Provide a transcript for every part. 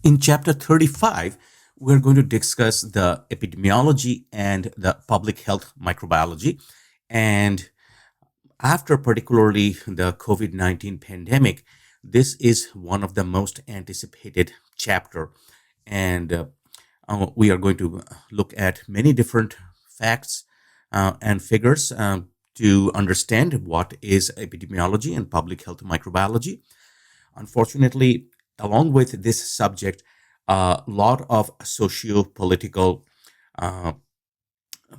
In chapter 35, we're going to discuss the epidemiology and the public health microbiology. And after particularly the COVID-19 pandemic, this is one of the most anticipated chapter. And we are going to look at many different facts and figures to understand what is epidemiology and public health microbiology. Unfortunately, along with this subject, a lot of socio-political uh,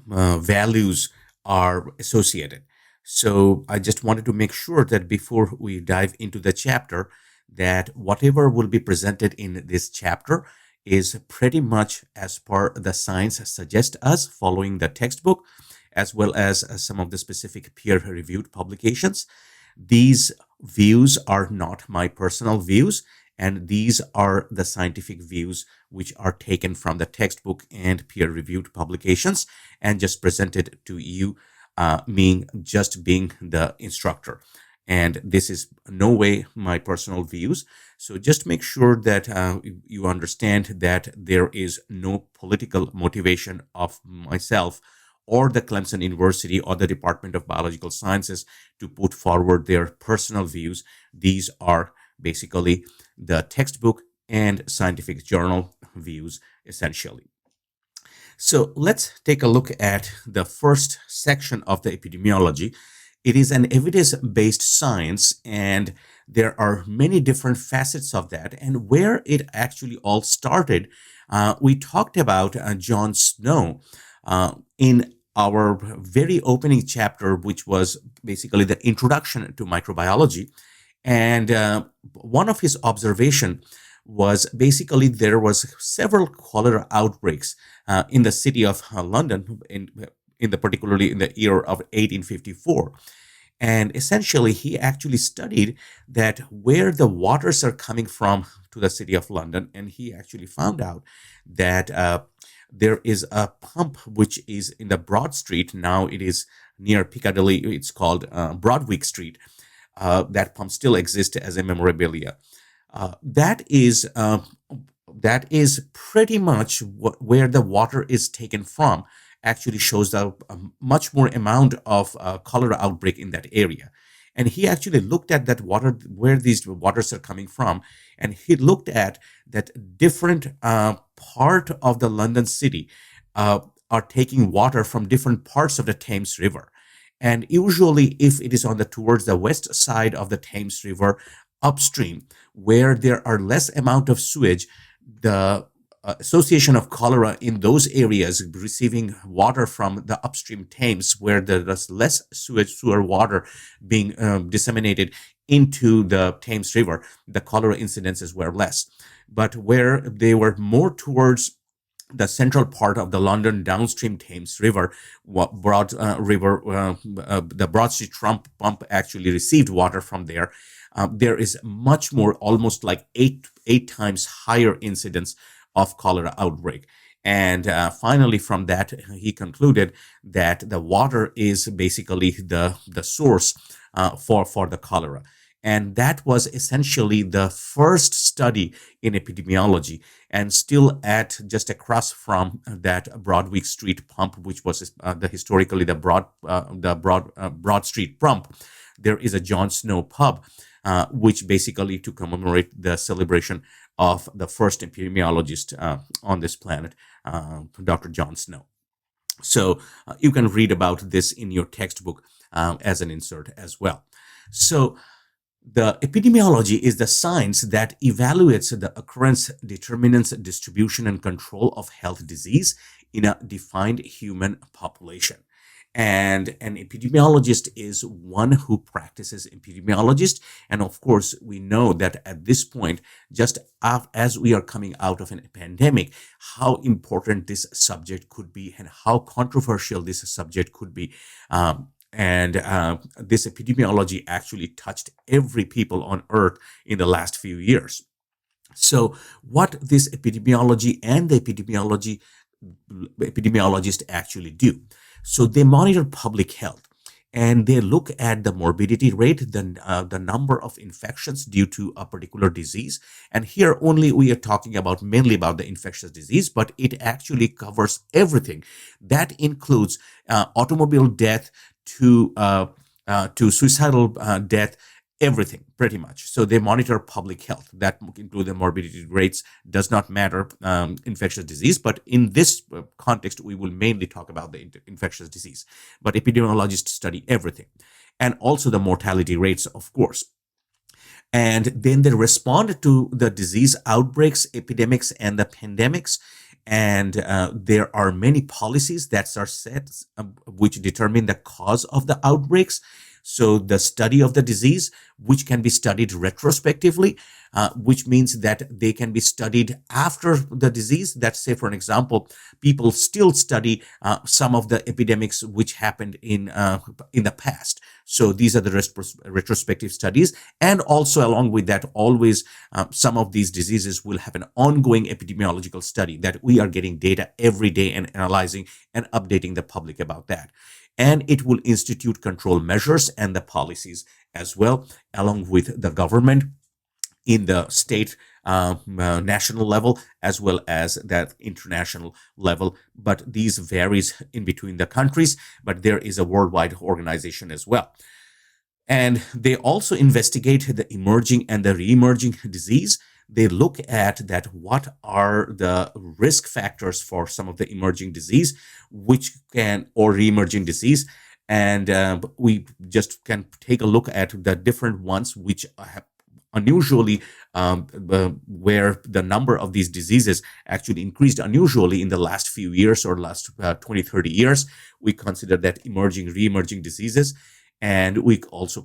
values are associated. So I just wanted to make sure that before we dive into the chapter, that whatever will be presented in this chapter is pretty much as per the science suggests us, following the textbook, as well as some of the specific peer-reviewed publications. These views are not my personal views, and these are the scientific views which are taken from the textbook and peer-reviewed publications and just presented to you, me just being the instructor. And this is no way my personal views. So just make sure that you understand that there is no political motivation of myself or the Clemson University or the Department of Biological Sciences to put forward their personal views. These are basically the textbook and scientific journal views, essentially. So let's take a look at the first section of the epidemiology. It is an evidence based science, and there are many different facets of that. And where it actually all started, we talked about John Snow in our very opening chapter, which was basically the introduction to microbiology. And one of his observation was basically there was several cholera outbreaks in the city of London, in the particularly in the year of 1854. And essentially, he actually studied that where the waters are coming from to the city of London, and he actually found out that there is a pump which is in the Broad Street. Now it is near Piccadilly. It's called Broadwick Street. That pump still exists as a memorabilia. Uh, that is uh, that is pretty much where the water is taken from. Actually, shows a much more amount of cholera outbreak in that area. And he actually looked at that water, where these waters are coming from, and he looked at that different part of the London city uh, are taking water from different parts of the Thames River. And usually, if it is on the towards the west side of the Thames River, upstream, where there are less amount of sewage, the association of cholera in those areas receiving water from the upstream Thames, where there is less sewage sewer water being disseminated into the Thames River, the cholera incidences were less. But where they were more towards the central part of the London downstream Thames River, the Broad Street pump actually received water from there. There is much more, almost like eight times higher incidence of cholera outbreak. And finally, from that, he concluded that the water is basically the source for the cholera. And that was essentially the first study in epidemiology, and still at just across from that Broadwick Street pump, which was the historically Broad Street pump. There is a John Snow pub, which basically to commemorate the celebration of the first epidemiologist on this planet, Dr. John Snow. So you can read about this in your textbook as an insert as well. So the epidemiology is the science that evaluates the occurrence, determinants, distribution, and control of health disease in a defined human population. And an epidemiologist is one who practices epidemiologist. And of course, we know that at this point, just as we are coming out of a pandemic, how important this subject could be and how controversial this subject could be. And This epidemiology actually touched every people on earth in the last few years. So, what this epidemiology and the epidemiologist actually do? So, they monitor public health, and they look at the morbidity rate, the number of infections due to a particular disease. And here only we are talking about mainly about the infectious disease, but it actually covers everything. That includes automobile death to suicidal death, everything pretty much. So they monitor public health. That include the morbidity rates. Does not matter infectious disease, but in this context, we will mainly talk about the infectious disease. But epidemiologists study everything, and also the mortality rates, of course. And then they respond to the disease outbreaks, epidemics, and the pandemics. And there are many policies that are set which determine the cause of the outbreaks. So the study of the disease, which can be studied retrospectively, which means that they can be studied after the disease. That, say, for an example, people still study some of the epidemics which happened in the past. So these are the retrospective studies. And also along with that, always some of these diseases will have an ongoing epidemiological study that we are getting data every day and analyzing and updating the public about that. And it will institute control measures and the policies as well, along with the government in the state, national level, as well as that international level. But these varies in between the countries, but there is a worldwide organization as well. And they also investigate the emerging and the re-emerging disease. They look at that what are the risk factors for some of the emerging disease, which can, or re-emerging disease. And we just can take a look at the different ones which have unusually where the number of these diseases actually increased unusually in the last few years or last 20, 30 years. We consider that emerging, re-emerging diseases. And we also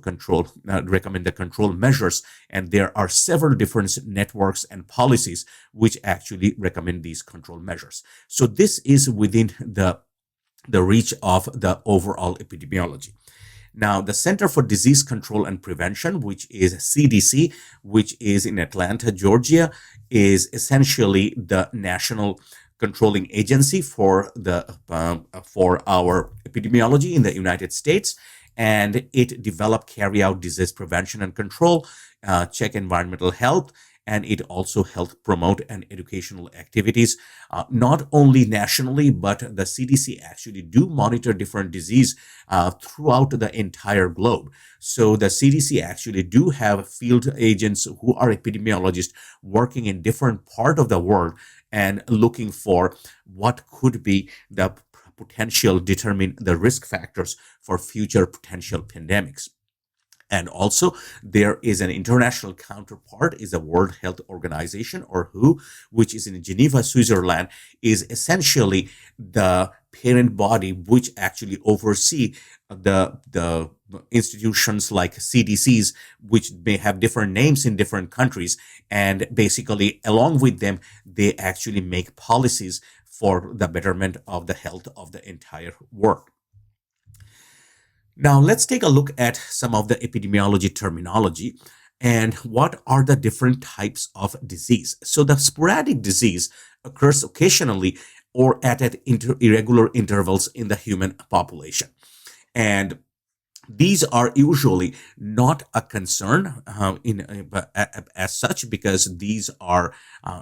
recommend the control measures. And there are several different networks and policies which actually recommend these control measures. So this is within the reach of the overall epidemiology. Now, the Center for Disease Control and Prevention, which is CDC, which is in Atlanta, Georgia, is essentially the national controlling agency for our epidemiology in the United States. And it develop, carry out disease prevention and control, check environmental health, and it also help promote and educational activities, not only nationally, but the CDC actually do monitor different disease throughout the entire globe. So the CDC actually do have field agents who are epidemiologists working in different part of the world and looking for what could be the potential, determine the risk factors for future potential pandemics. And also, there is an international counterpart, is the World Health Organization, or WHO, which is in Geneva, Switzerland, is essentially the parent body which actually oversee the institutions like CDCs, which may have different names in different countries. And basically, along with them, they actually make policies for the betterment of the health of the entire world. Now, let's take a look at some of the epidemiology terminology and what are the different types of disease. So the sporadic disease occurs occasionally or at irregular intervals in the human population. And these are usually not a concern as such, because these are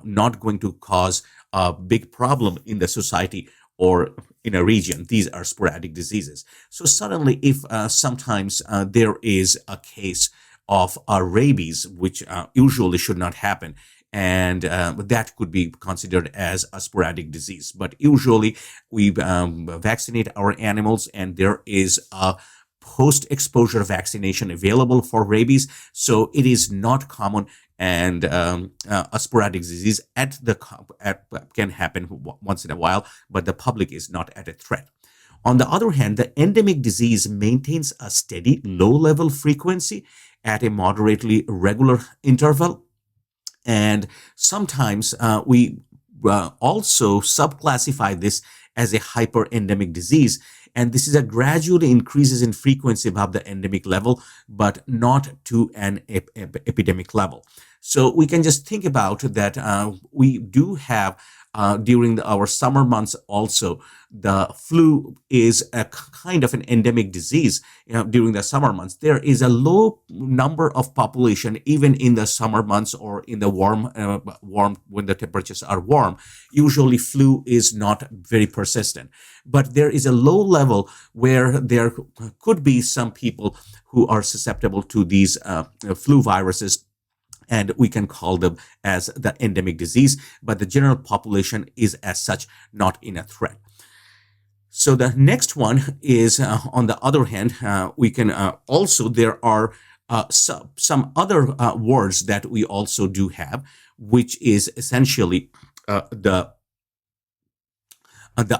not going to cause a big problem in the society or in a region. These are sporadic diseases. So suddenly, if sometimes there is a case of rabies, which usually should not happen, and that could be considered as a sporadic disease. But usually we vaccinate our animals, and there is a post-exposure vaccination available for rabies. So it is not common, and a sporadic disease can happen once in a while, but the public is not at a threat. On the other hand, the endemic disease maintains a steady low-level frequency at a moderately regular interval. And sometimes we also subclassify this as a hyperendemic disease. And this is a gradually increases in frequency above the endemic level, but not to an epidemic level. So we can just think about that we do have during our summer months also, the flu is a kind of an endemic disease. During the summer months, there is a low number of population even in the summer months or in the warm when the temperatures are warm. Usually flu is not very persistent, but there is a low level where there could be some people who are susceptible to these flu viruses, and we can call them as the endemic disease, but the general population is as such not in a threat. So the next one is, on the other hand, we can also, there are some other words that we also do have, which is essentially the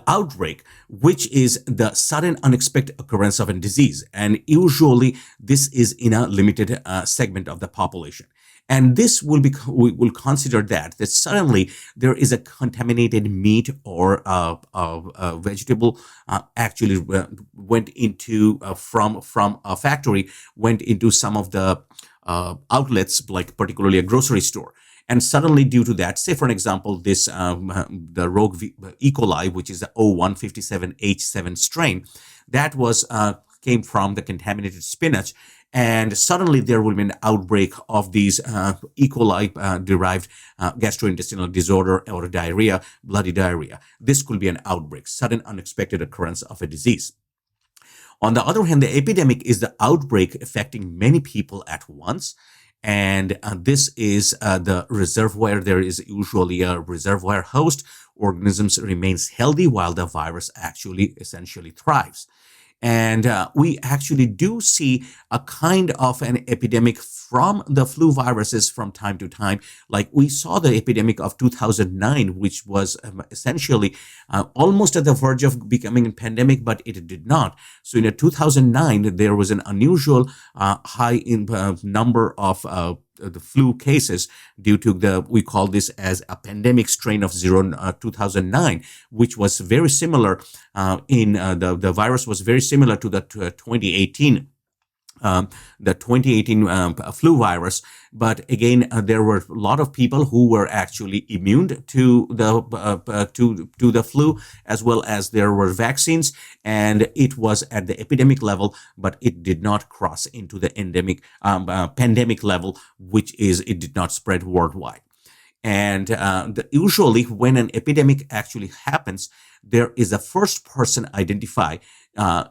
outbreak, which is the sudden unexpected occurrence of a disease. And usually this is in a limited segment of the population. And this will be, we will consider that suddenly there is a contaminated meat or vegetable actually went into from a factory, went into some of the outlets, like particularly a grocery store. And suddenly, due to that, say for an example, this the rogue E. coli, which is the O157H7 strain, that was came from the contaminated spinach, and suddenly there will be an outbreak of these E. coli derived gastrointestinal disorder or diarrhea, bloody diarrhea. This could be an outbreak, sudden unexpected occurrence of a disease. On the other hand, the epidemic is the outbreak affecting many people at once. And this is the reservoir. There is usually a reservoir host. Organisms remains healthy while the virus actually essentially thrives. And we actually do see a kind of an epidemic from the flu viruses from time to time. Like we saw the epidemic of 2009, which was essentially almost at the verge of becoming a pandemic, but it did not. So in 2009, there was an unusual high in, number of the flu cases due to we call this as a pandemic strain of 2009, which was very similar the virus was very similar to the 2018 the 2018 flu virus. But again, there were a lot of people who were actually immune to the flu, as well as there were vaccines, and it was at the epidemic level, but it did not cross into the endemic pandemic level, which is it did not spread worldwide. And usually, when an epidemic actually happens, there is a first person identified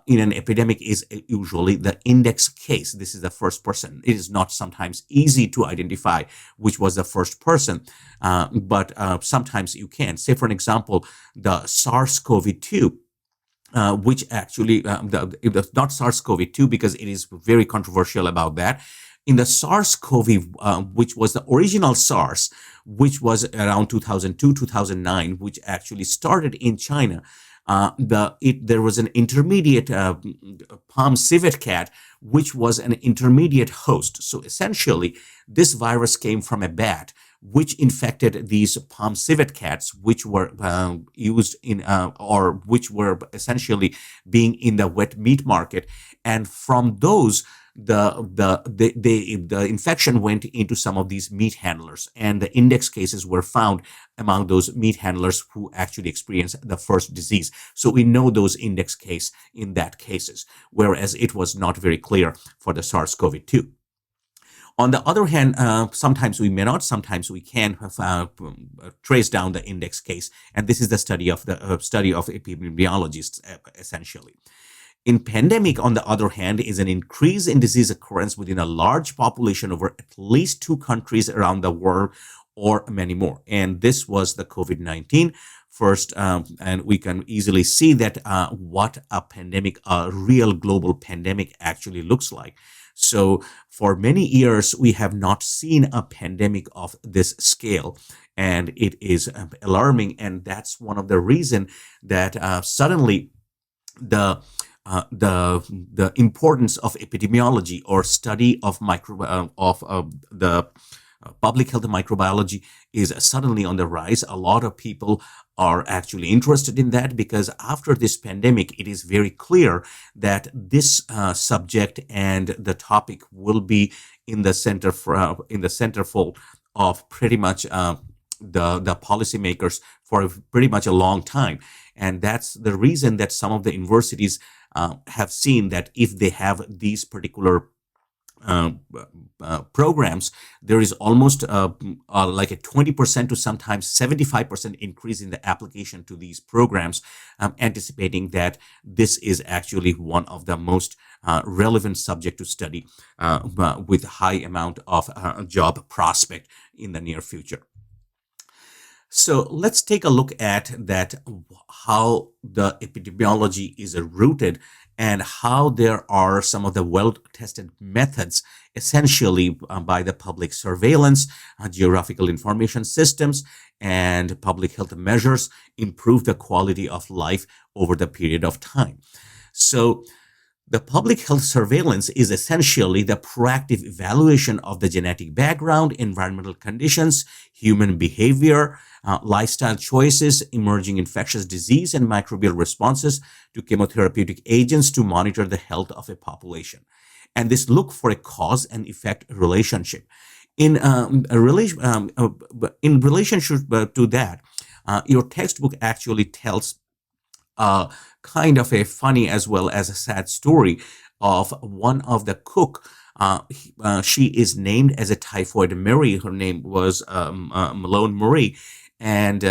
in an epidemic is usually the index case. This is the first person. It is not sometimes easy to identify which was the first person, but sometimes you can. Say, for an example, the SARS-CoV-2. Which actually, not SARS-CoV-2 because it is very controversial about that. In the SARS-CoV, which was the original SARS, which was around 2002, 2009, which actually started in China, there was an intermediate palm civet cat, which was an intermediate host. So essentially, this virus came from a bat, which infected these palm civet cats, which were used in, or which were essentially being in the wet meat market. And from those, the infection went into some of these meat handlers, and the index cases were found among those meat handlers who actually experienced the first disease. So we know those index case in that cases, whereas it was not very clear for the SARS-CoV-2. On the other hand, sometimes we may not, sometimes we can trace down the index case, and this is the study of epidemiologists essentially. In pandemic, on the other hand, is an increase in disease occurrence within a large population over at least 2 countries around the world, or many more. And this was the COVID-19 first, and we can easily see that what a pandemic, a real global pandemic actually looks like. So for many years, we have not seen a pandemic of this scale, and it is alarming. And that's one of the reasons that suddenly the importance of epidemiology or study of the public health and microbiology is suddenly on the rise. A lot of people are actually interested in that because after this pandemic, it is very clear that this subject and the topic will be in the centerfold of pretty much the policymakers for pretty much a long time. And that's the reason that some of the universities have seen that if they have these particular uh, programs, there is almost like a 20% to sometimes 75% increase in the application to these programs, anticipating that this is actually one of the most relevant subject to study with high amount of job prospect in the near future. So let's take a look at that, how the epidemiology is rooted and how there are some of the well-tested methods, essentially by the public surveillance, geographical information systems, and public health measures improve the quality of life over the period of time. So the public health surveillance is essentially the proactive evaluation of the genetic background, environmental conditions, human behavior, lifestyle choices, emerging infectious disease, and microbial responses to chemotherapeutic agents to monitor the health of a population. And this look for a cause and effect relationship. In relationship to that, your textbook actually tells kind of a funny as well as a sad story of one of the cook. She is named as a typhoid Mary. Her name was Malone Murray, and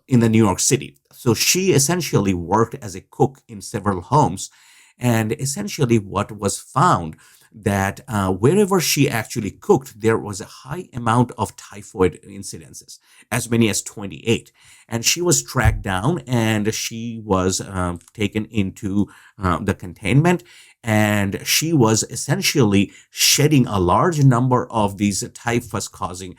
in the New York City. So she essentially worked as a cook in several homes, and essentially what was found that wherever she actually cooked, there was a high amount of typhoid incidences, as many as 28. And she was tracked down and she was taken into the containment. And she was essentially shedding a large number of these typhus causing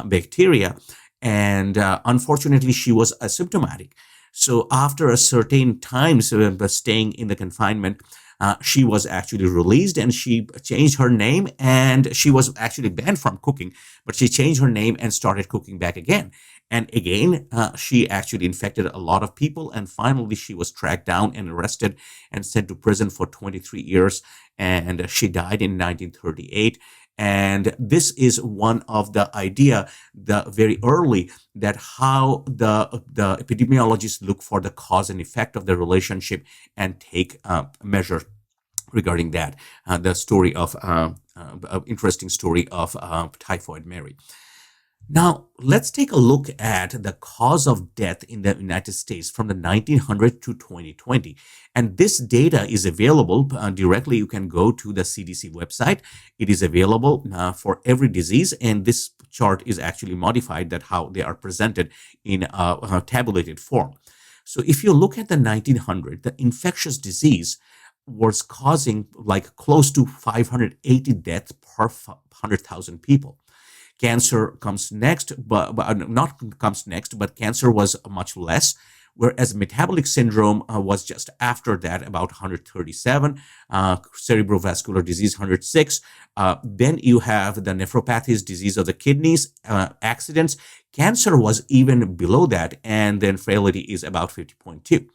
bacteria. And unfortunately, she was asymptomatic. So after a certain time staying in the confinement, she was actually released and she changed her name, and she was actually banned from cooking, but she changed her name and started cooking back again. And again, she actually infected a lot of people. And finally, she was tracked down and arrested and sent to prison for 23 years. And she died in 1938. And this is one of the idea, the very early, that how the epidemiologists look for the cause and effect of the relationship and take measures regarding that. The story of interesting story of typhoid Mary. Now, let's take a look at the cause of death in the United States from the 1900 to 2020. And this data is available directly. You can go to the CDC website. It is available for every disease. And this chart is actually modified, that how they are presented in a tabulated form. So if you look at the 1900, the infectious disease was causing like close to 580 deaths per 100,000 people. Cancer comes next, but not comes next, but cancer was much less. Whereas metabolic syndrome was just after that, about 137, cerebrovascular disease 106. Then you have the nephropathies, disease of the kidneys, accidents. Cancer was even below that, and then frailty is about 50.2.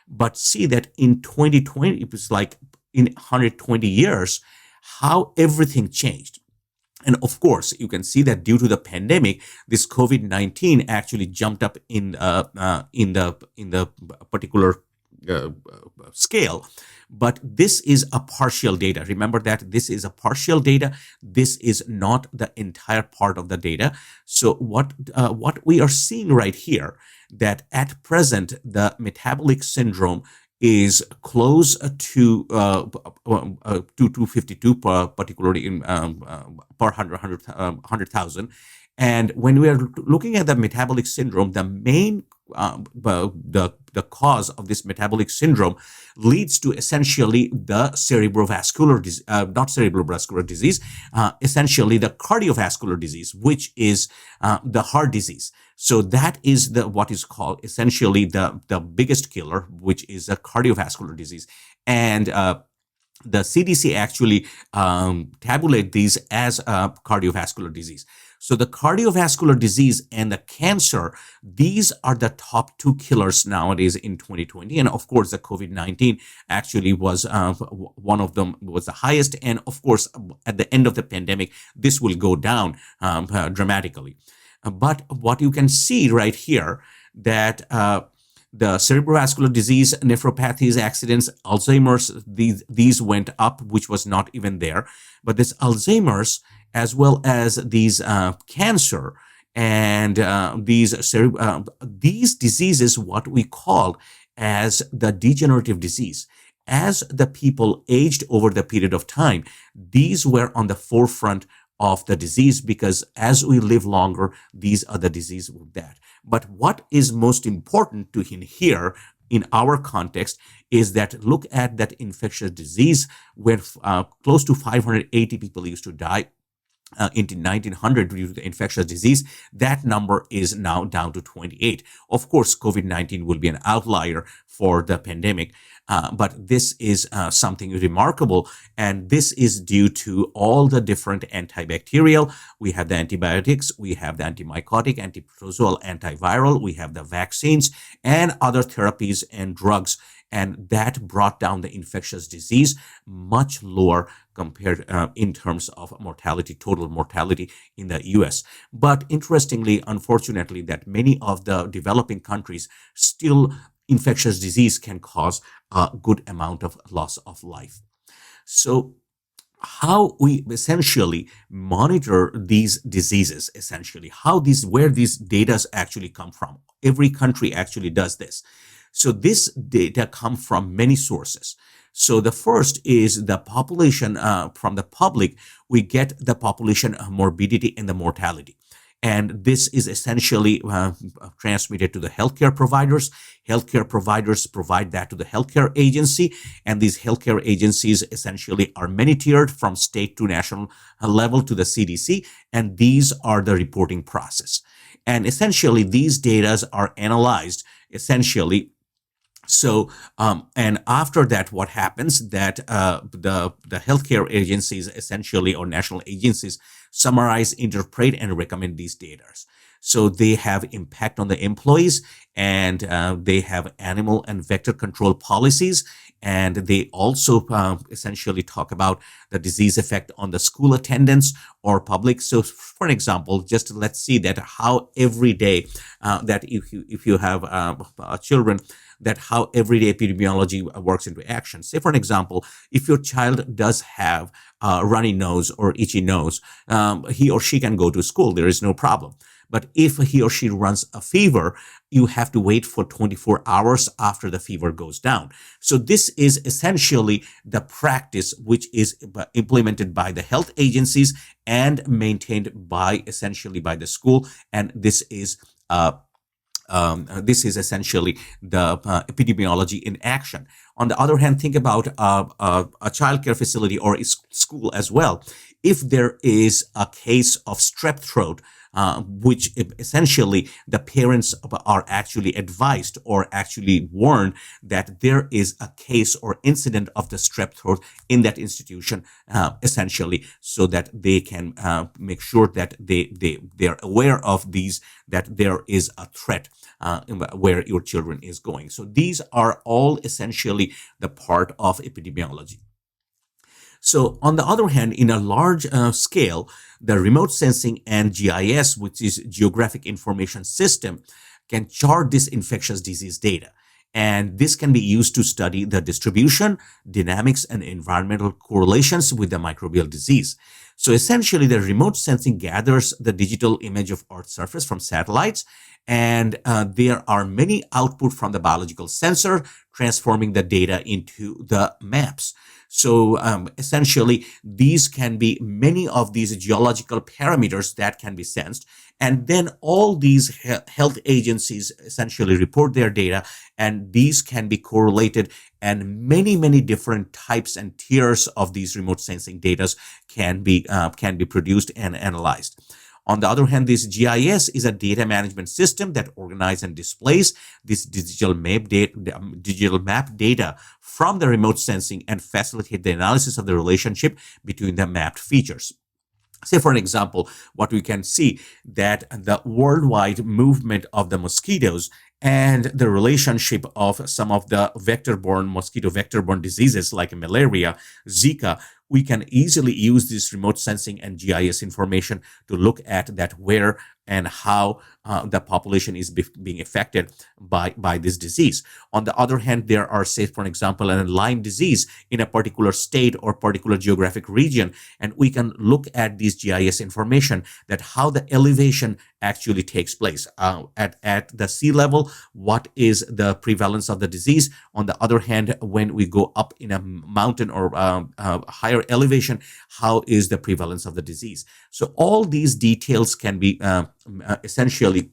But see that in 2020, it was like in 120 years, how everything changed. And of course, you can see that due to the pandemic, this COVID-19 actually jumped up in the particular scale. But this is a partial data. Remember that this is a partial data. This is not the entire part of the data. So what we are seeing right here, that at present the metabolic syndrome is close to 252 particularly in per 100,000. And when we are looking at the metabolic syndrome, the main the cause of this metabolic syndrome leads to essentially the cerebrovascular disease, not cerebrovascular disease, essentially the cardiovascular disease, which is the heart disease. So that is what is called essentially the biggest killer, which is a cardiovascular disease. And the CDC actually tabulate these as cardiovascular disease. So the cardiovascular disease and the cancer, these are the top two killers nowadays in 2020. And of course, the COVID-19 actually was one of them, was the highest. And of course, at the end of the pandemic, this will go down dramatically. But what you can see right here that the cerebrovascular disease, nephropathies, accidents, Alzheimer's, these went up, which was not even there. But this Alzheimer's, as well as these cancer and these diseases, what we call as the degenerative disease. As the people aged over the period of time, these were on the forefront of the disease, because as we live longer, these are the diseases with that. But what is most important to here in our context is that look at that infectious disease where close to 580 people used to die in 1900 due to the infectious disease. That number is now down to 28. Of course, COVID-19 will be an outlier for the pandemic, but this is something remarkable, and this is due to all the different antibacterial. We have the antibiotics, we have the antimycotic, antiprotozoal, antiviral, we have the vaccines and other therapies and drugs, and that brought down the infectious disease much lower compared in terms of mortality, total mortality in the US. But interestingly, unfortunately, that many of the developing countries still infectious disease can cause a good amount of loss of life. So how we essentially monitor these diseases, essentially where these data actually come from. Every country actually does this. So this data come from many sources. So the first is the population. From the public, we get the population morbidity and the mortality. And this is essentially transmitted to the healthcare providers. Healthcare providers provide that to the healthcare agency. And these healthcare agencies essentially are many tiered from state to national level to the CDC. And these are the reporting process. And essentially, these data are analyzed essentially. So, and after that, what happens that the healthcare agencies essentially, or national agencies, summarize, interpret, and recommend these data. So they have impact on the employees, and they have animal and vector control policies, and they also essentially talk about the disease effect on the school attendance or public. So, for example, just let's see that how every day that if you have children, that how everyday epidemiology works into action. Say, for an example, if your child does have a runny nose or itchy nose, he or she can go to school. There is no problem. But if he or she runs a fever, you have to wait for 24 hours after the fever goes down. So this is essentially the practice which is implemented by the health agencies and maintained by essentially by the school. And this is essentially the epidemiology in action. On the other hand, think about a childcare facility or a school as well. If there is a case of strep throat, which essentially the parents are actually advised or actually warned that there is a case or incident of the strep throat in that institution, essentially, so that they can make sure that they're aware of these, that there is a threat where your children is going. So these are all essentially the part of epidemiology. So on the other hand, in a large scale, the remote sensing and GIS, which is Geographic Information System, can chart this infectious disease data. And this can be used to study the distribution, dynamics, and environmental correlations with the microbial disease. So essentially, the remote sensing gathers the digital image of Earth's surface from satellites, and there are many output from the biological sensor, transforming the data into the maps. So essentially, these can be many of these geological parameters that can be sensed. And then all these health agencies essentially report their data, and these can be correlated, and many different types and tiers of these remote sensing data can be produced and analyzed. On the other hand, this GIS is a data management system that organizes and displays this digital map data from the remote sensing and facilitate the analysis of the relationship between the mapped features. Say, for an example, what we can see that the worldwide movement of the mosquitoes and the relationship of some of the mosquito vector-borne diseases like malaria, Zika, we can easily use this remote sensing and GIS information to look at that where and how the population is being affected by this disease. On the other hand, there are, say, for example, an Lyme disease in a particular state or particular geographic region, and we can look at these GIS information that how the elevation actually takes place at the sea level. What is the prevalence of the disease? On the other hand, when we go up in a mountain or higher elevation, how is the prevalence of the disease? So all these details can be essentially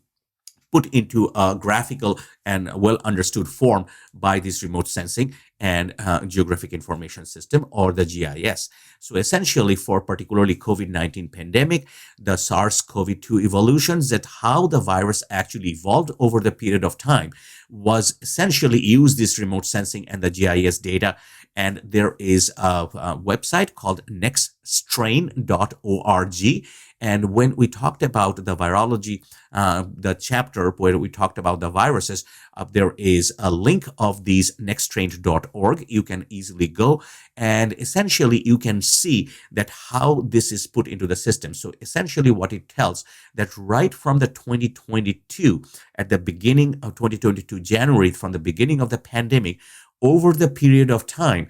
put into a graphical and well understood form by this remote sensing and geographic information system, or the GIS. So essentially, for particularly COVID-19 pandemic, the SARS-CoV-2 evolutions, that how the virus actually evolved over the period of time, was essentially use this remote sensing and the GIS data. And there is a website called nextstrain.org. And when we talked about the virology, the chapter where we talked about the viruses, there is a link of these nextstrain.org. You can easily go, and essentially you can see that how this is put into the system. So essentially what it tells, that right from the 2022, at the beginning of 2022 January, from the beginning of the pandemic, over the period of time,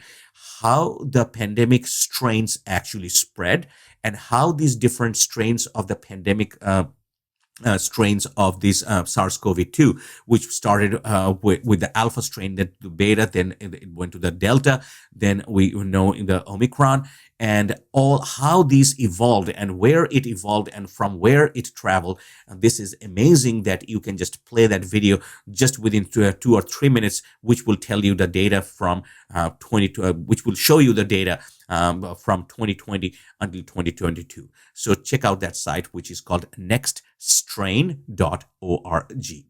how the pandemic strains actually spread, and how these different strains of the pandemic strains of this SARS-CoV-2, which started with the alpha strain, then the beta, then it went to the delta, then we know in the Omicron, and all how these evolved and where it evolved and from where it traveled. And this is amazing that you can just play that video just within 2 or 3 minutes, which will tell you the data from which will show you the data from 2020 until 2022. So check out that site, which is called nextstrain.org.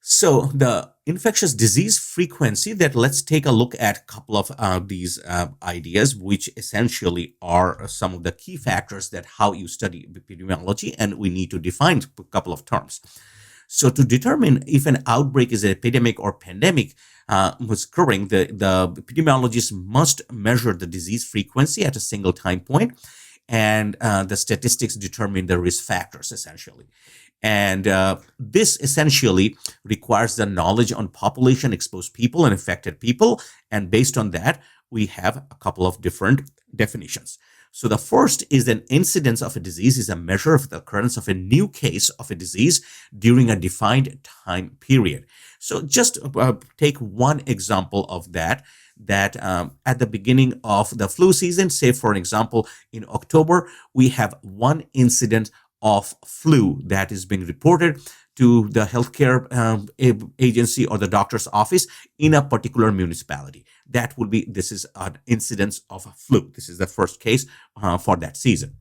So the infectious disease frequency, that let's take a look at a couple of these ideas, which essentially are some of the key factors that how you study epidemiology, and we need to define a couple of terms. So to determine if an outbreak is an epidemic or pandemic was occurring, the epidemiologists must measure the disease frequency at a single time point, and the statistics determine the risk factors essentially. And this essentially requires the knowledge on population exposed people and affected people. And based on that, we have a couple of different definitions. So the first is an incidence of a disease is a measure of the occurrence of a new case of a disease during a defined time period. So just take one example of that at the beginning of the flu season, say for an example, in October, we have one incident of flu that is being reported to the healthcare agency or the doctor's office in a particular municipality. That would be, this is an incidence of a flu. This is the first case for that season.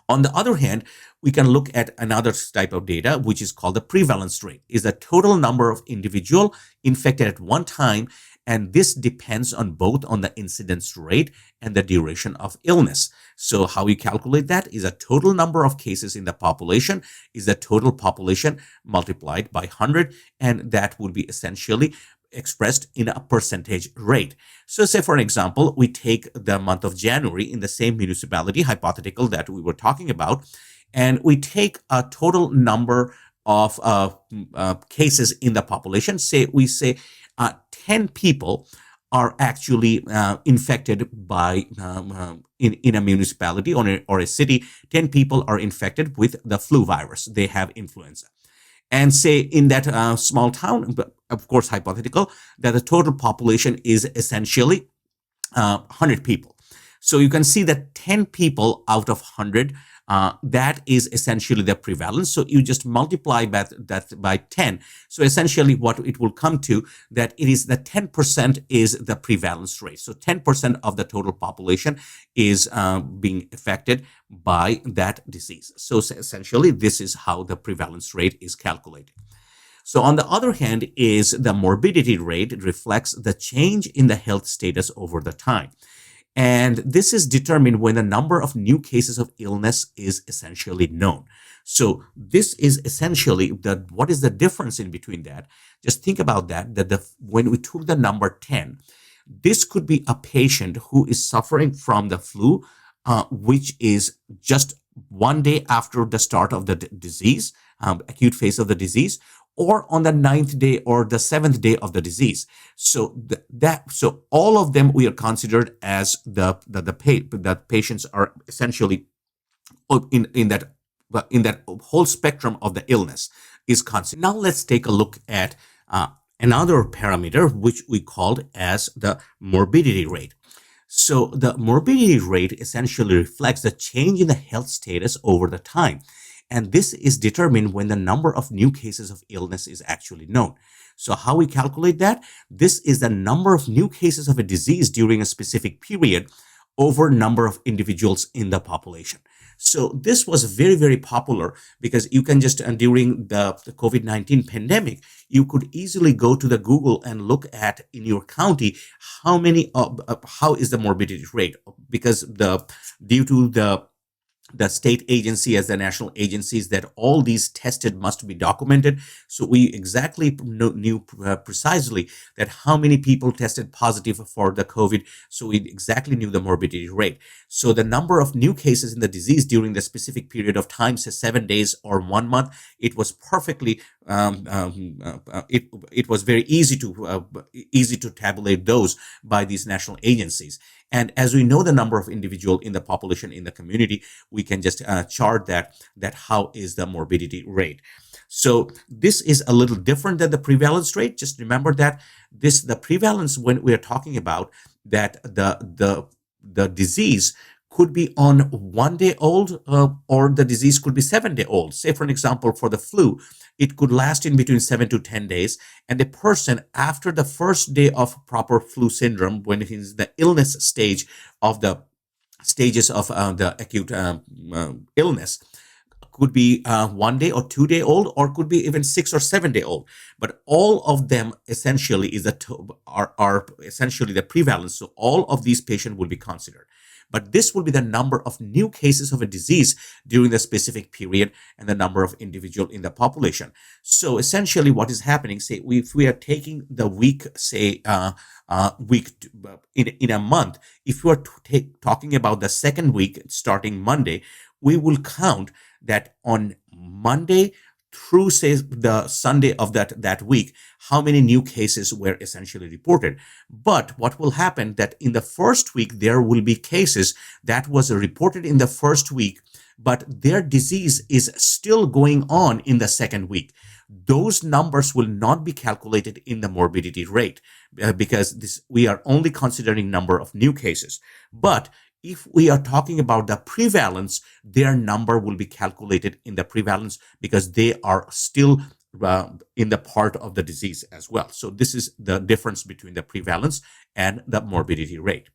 On the other hand, we can look at another type of data, which is called the prevalence rate, is the total number of individual infected at one time. And this depends on both on the incidence rate and the duration of illness. So how we calculate that is a total number of cases in the population is the total population multiplied by 100. And that would be essentially expressed in a percentage rate. So say for an example, we take the month of January in the same municipality, hypothetical that we were talking about, and we take a total number of cases in the population. We say 10 people are actually infected by in a municipality or a city. 10 people are infected with the flu virus. They have influenza. And say in that small town, of course hypothetical, that the total population is essentially 100 people. So you can see that 10 people out of 100, that is essentially the prevalence. So you just multiply that by 10. So essentially what it will come to, that it is the 10% is the prevalence rate. So 10% of the total population is being affected by that disease. So essentially this is how the prevalence rate is calculated. So on the other hand is the morbidity rate. It reflects the change in the health status over the time. And this is determined when the number of new cases of illness is essentially known. So this is essentially what is the difference in between that? Just think about that when we took the number 10, this could be a patient who is suffering from the flu, which is just one day after the start of the disease, acute phase of the disease, or on the ninth day or the seventh day of the disease. So so all of them we are considered as the patients are essentially in that whole spectrum of the illness is considered. Now let's take a look at another parameter which we called as the morbidity rate. So the morbidity rate essentially reflects the change in the health status over the time. And this is determined when the number of new cases of illness is actually known. So how we calculate that? This is the number of new cases of a disease during a specific period over number of individuals in the population. So this was very, very popular because you can just, during the COVID-19 pandemic, you could easily go to the Google and look at in your county how is the morbidity rate, because due to the state agency as the national agencies that all these tested must be documented. So we exactly knew precisely that how many people tested positive for the COVID. So we exactly knew the morbidity rate. So the number of new cases in the disease during the specific period of time, say 7 days or 1 month, it was perfectly, it was very easy to tabulate those by these national agencies. And as we know the number of individual in the population in the community, we can just chart that how is the morbidity rate. So this is a little different than the prevalence rate. Just remember that the prevalence, when we are talking about that the disease could be on 1 day old, or the disease could be 7 day old. Say, for an example, for the flu, it could last in between 7 to 10 days. And the person, after the first day of proper flu syndrome, when he's the illness stage of the stages of the acute illness, could be 1 day or 2 day old, or could be even 6 or 7 day old. But all of them essentially are essentially the prevalence. So all of these patients will be considered. But this will be the number of new cases of a disease during the specific period and the number of individual in the population. So essentially what is happening, say if we are taking the week, say week in a month, if you are talking about the second week starting Monday, we will count that on Monday through, say, the Sunday of that week, how many new cases were essentially reported. But what will happen that in the first week, there will be cases that was reported in the first week, but their disease is still going on in the second week. Those numbers will not be calculated in the morbidity rate because we are only considering number of new cases. But if we are talking about the prevalence, their number will be calculated in the prevalence because they are still in the part of the disease as well. So this is the difference between the prevalence and the morbidity rate.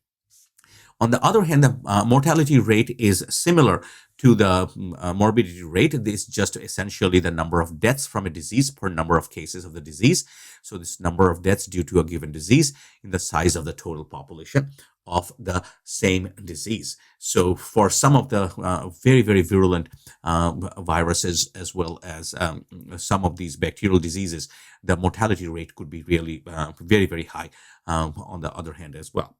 On the other hand, the mortality rate is similar to the morbidity rate. This is just essentially the number of deaths from a disease per number of cases of the disease. So this number of deaths due to a given disease in the size of the total population of the same disease. So for some of the very, very virulent viruses, as well as some of these bacterial diseases, the mortality rate could be really very, very high on the other hand as well.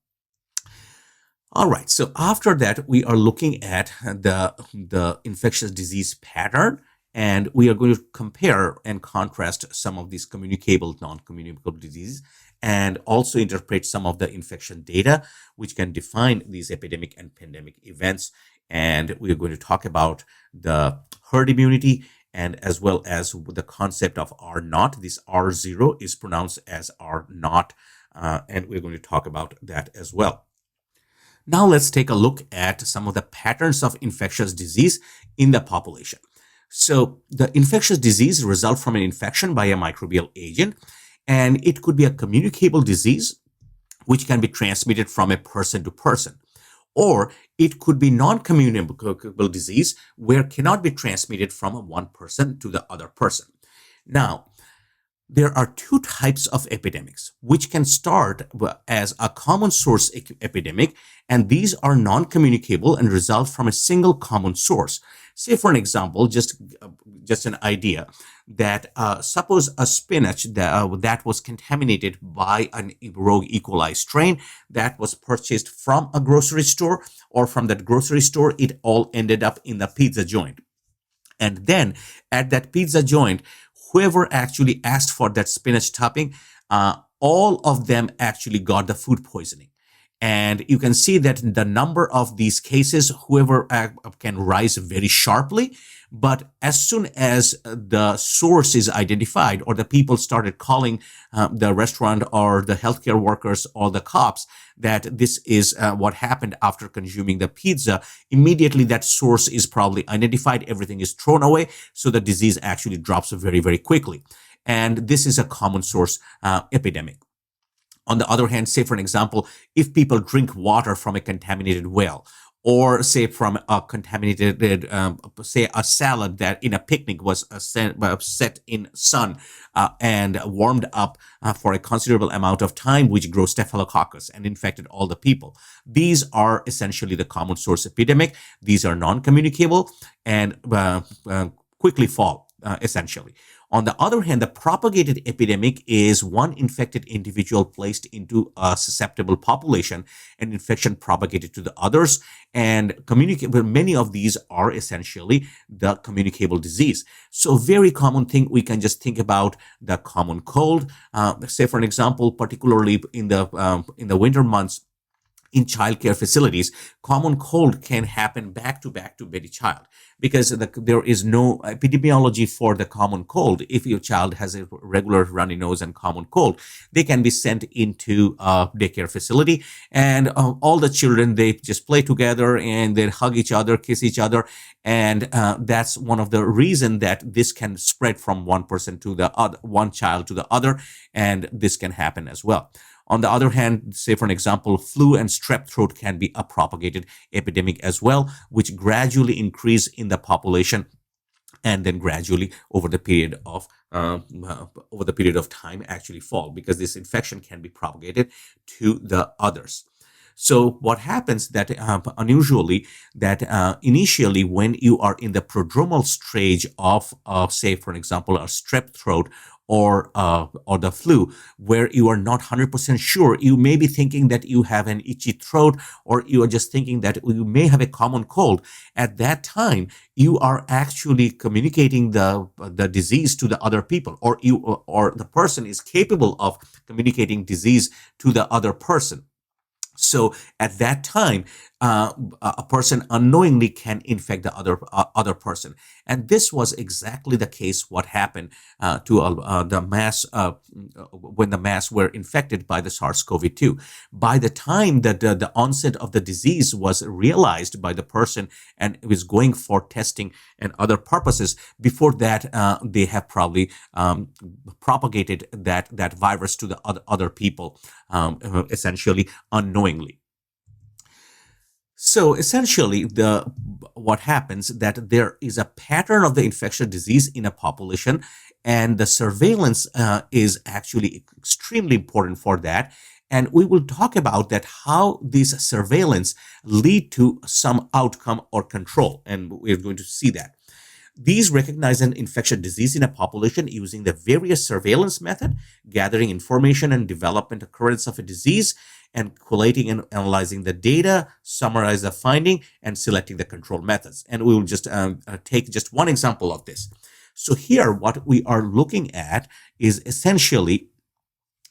All right, so after that, we are looking at the infectious disease pattern, and we are going to compare and contrast some of these communicable, non-communicable diseases, and also interpret some of the infection data, which can define these epidemic and pandemic events. And we are going to talk about the herd immunity, and as well as the concept of R naught. This R0 is pronounced as R naught, and we're going to talk about that as well. Now let's take a look at some of the patterns of infectious disease in the population. So the infectious disease result from an infection by a microbial agent, and it could be a communicable disease which can be transmitted from a person to person, or it could be non-communicable disease where it cannot be transmitted from one person to the other person. Now, there are two types of epidemics, which can start as a common source epidemic, and these are non-communicable and result from a single common source. Say, for an example, just an idea, that suppose a spinach that was contaminated by an rogue E. coli strain that was purchased from a grocery store, or from that grocery store, it all ended up in the pizza joint. And then at that pizza joint, whoever actually asked for that spinach topping, all of them actually got the food poisoning. And you can see that the number of these cases, whoever can rise very sharply. But as soon as the source is identified, or the people started calling the restaurant or the healthcare workers or the cops that this is what happened after consuming the pizza, immediately that source is probably identified, everything is thrown away, so the disease actually drops very, very quickly. And this is a common source epidemic. On the other hand, say for an example, if people drink water from a contaminated well, or say from a contaminated, say a salad that in a picnic was set in sun and warmed up for a considerable amount of time, which grows staphylococcus and infected all the people. These are essentially the common source epidemic. These are non-communicable and quickly fall, essentially. On the other hand, the propagated epidemic is one infected individual placed into a susceptible population and infection propagated to the others. And many of these are essentially the communicable disease. So very common thing, we can just think about the common cold. Say for an example, particularly in the winter months, in childcare facilities, common cold can happen back to baby child, because there is no epidemiology for the common cold. If your child has a regular runny nose and common cold, they can be sent into a daycare facility, and all the children, they just play together and they hug each other, kiss each other, and that's one of the reason that this can spread from one person to the other, one child to the other, and this can happen as well. On the other hand, say for an example, flu and strep throat can be a propagated epidemic as well, which gradually increase in the population, and then gradually over the period of time actually fall, because this infection can be propagated to the others. So what happens that unusually that initially when you are in the prodromal stage of say for an example a strep throat or the flu, where you are not 100% sure, you may be thinking that you have an itchy throat, or you are just thinking that you may have a common cold. At that time, you are actually communicating the disease to the other people, or the person is capable of communicating disease to the other person. So at that time, a person unknowingly can infect the other person, and this was exactly the case. What happened to the mass when the mass were infected by the SARS-CoV-2? By the time that the onset of the disease was realized by the person and was going for testing and other purposes, before that they have probably propagated that virus to the other people, essentially unknowingly. So essentially, what happens that there is a pattern of the infectious disease in a population, and the surveillance is actually extremely important for that. And we will talk about that, how these surveillance lead to some outcome or control, and we're going to see that. These recognize an infectious disease in a population using the various surveillance method, gathering information and development occurrence of a disease, and collating and analyzing the data, summarize the finding, and selecting the control methods. And we will just take just one example of this. So here, what we are looking at is essentially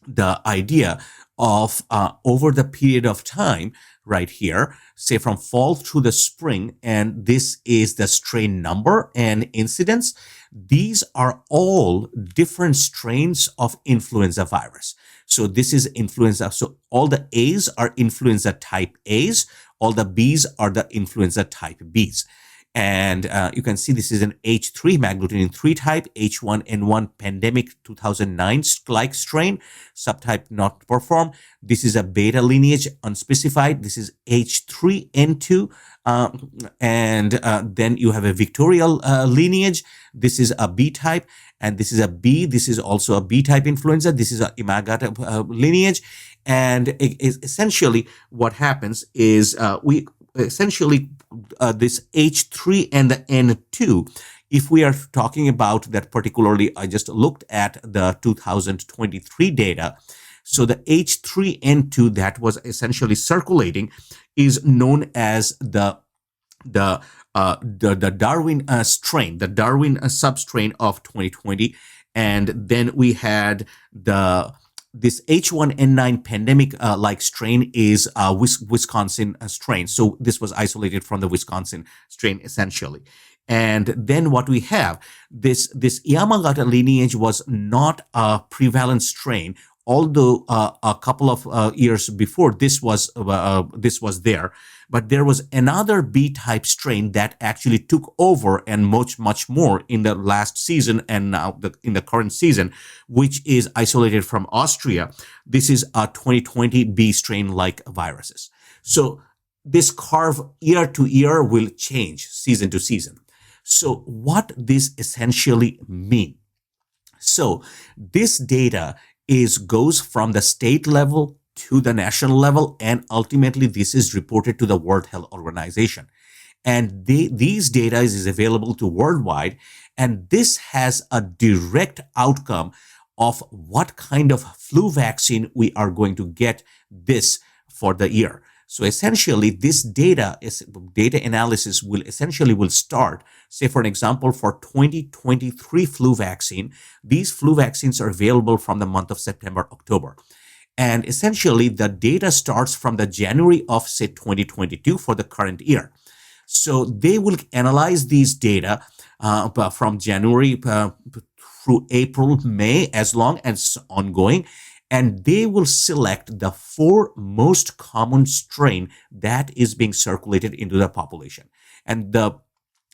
the idea of over the period of time, right here, say from fall through the spring, and this is the strain number and incidence. These are all different strains of influenza virus. So this is influenza. So all the A's are influenza type A's, all the B's are the influenza type B's. And you can see this is an H3 maglutinin 3 type H1N1 pandemic 2009-like strain, subtype not performed. This is a beta lineage unspecified. This is H3N2. And then you have a Victorial lineage. This is a B type, and this is a B. This is also a B type influenza. This is a Imagata lineage. And essentially what happens is we essentially this H3 and the N2 If we are talking about that particularly, I just looked at the 2023 data. So the H3N2 that was essentially circulating is known as the the Darwin strain, the Darwin substrain of 2020, and then we had the this H1N9 pandemic like strain is Wisconsin strain. So this was isolated from the Wisconsin strain essentially. And then what we have, this Yamagata lineage was not a prevalent strain, although a couple of years before this was there, but there was another B-type strain that actually took over and much more in the last season and now in the current season, which is isolated from Austria. This is a 2020 B strain like viruses. So this curve year to year will change season to season. So what this essentially mean? So this data goes from the state level to the national level, and ultimately this is reported to the World Health Organization. And these data is available to worldwide, and this has a direct outcome of what kind of flu vaccine we are going to get this for the year. So essentially, this data analysis will start. Say, for an example, for 2023 flu vaccine, these flu vaccines are available from the month of September, October. And essentially, the data starts from the January of, say, 2022 for the current year. So they will analyze these data from January through April, May, as long as ongoing, and they will select the 4 most common strain that is being circulated into the population. And the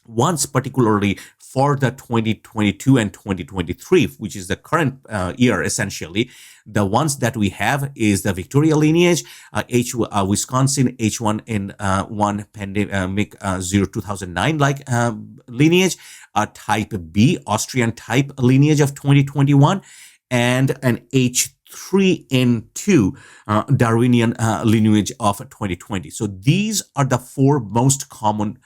ones particularly for the 2022 and 2023, which is the current year, essentially, the ones that we have is the Victoria lineage, Wisconsin H1N1 pandemic 2009 like lineage, type B, Austrian type lineage of 2021, and an H3N2 Darwinian lineage of 2020. So these are the 4 most common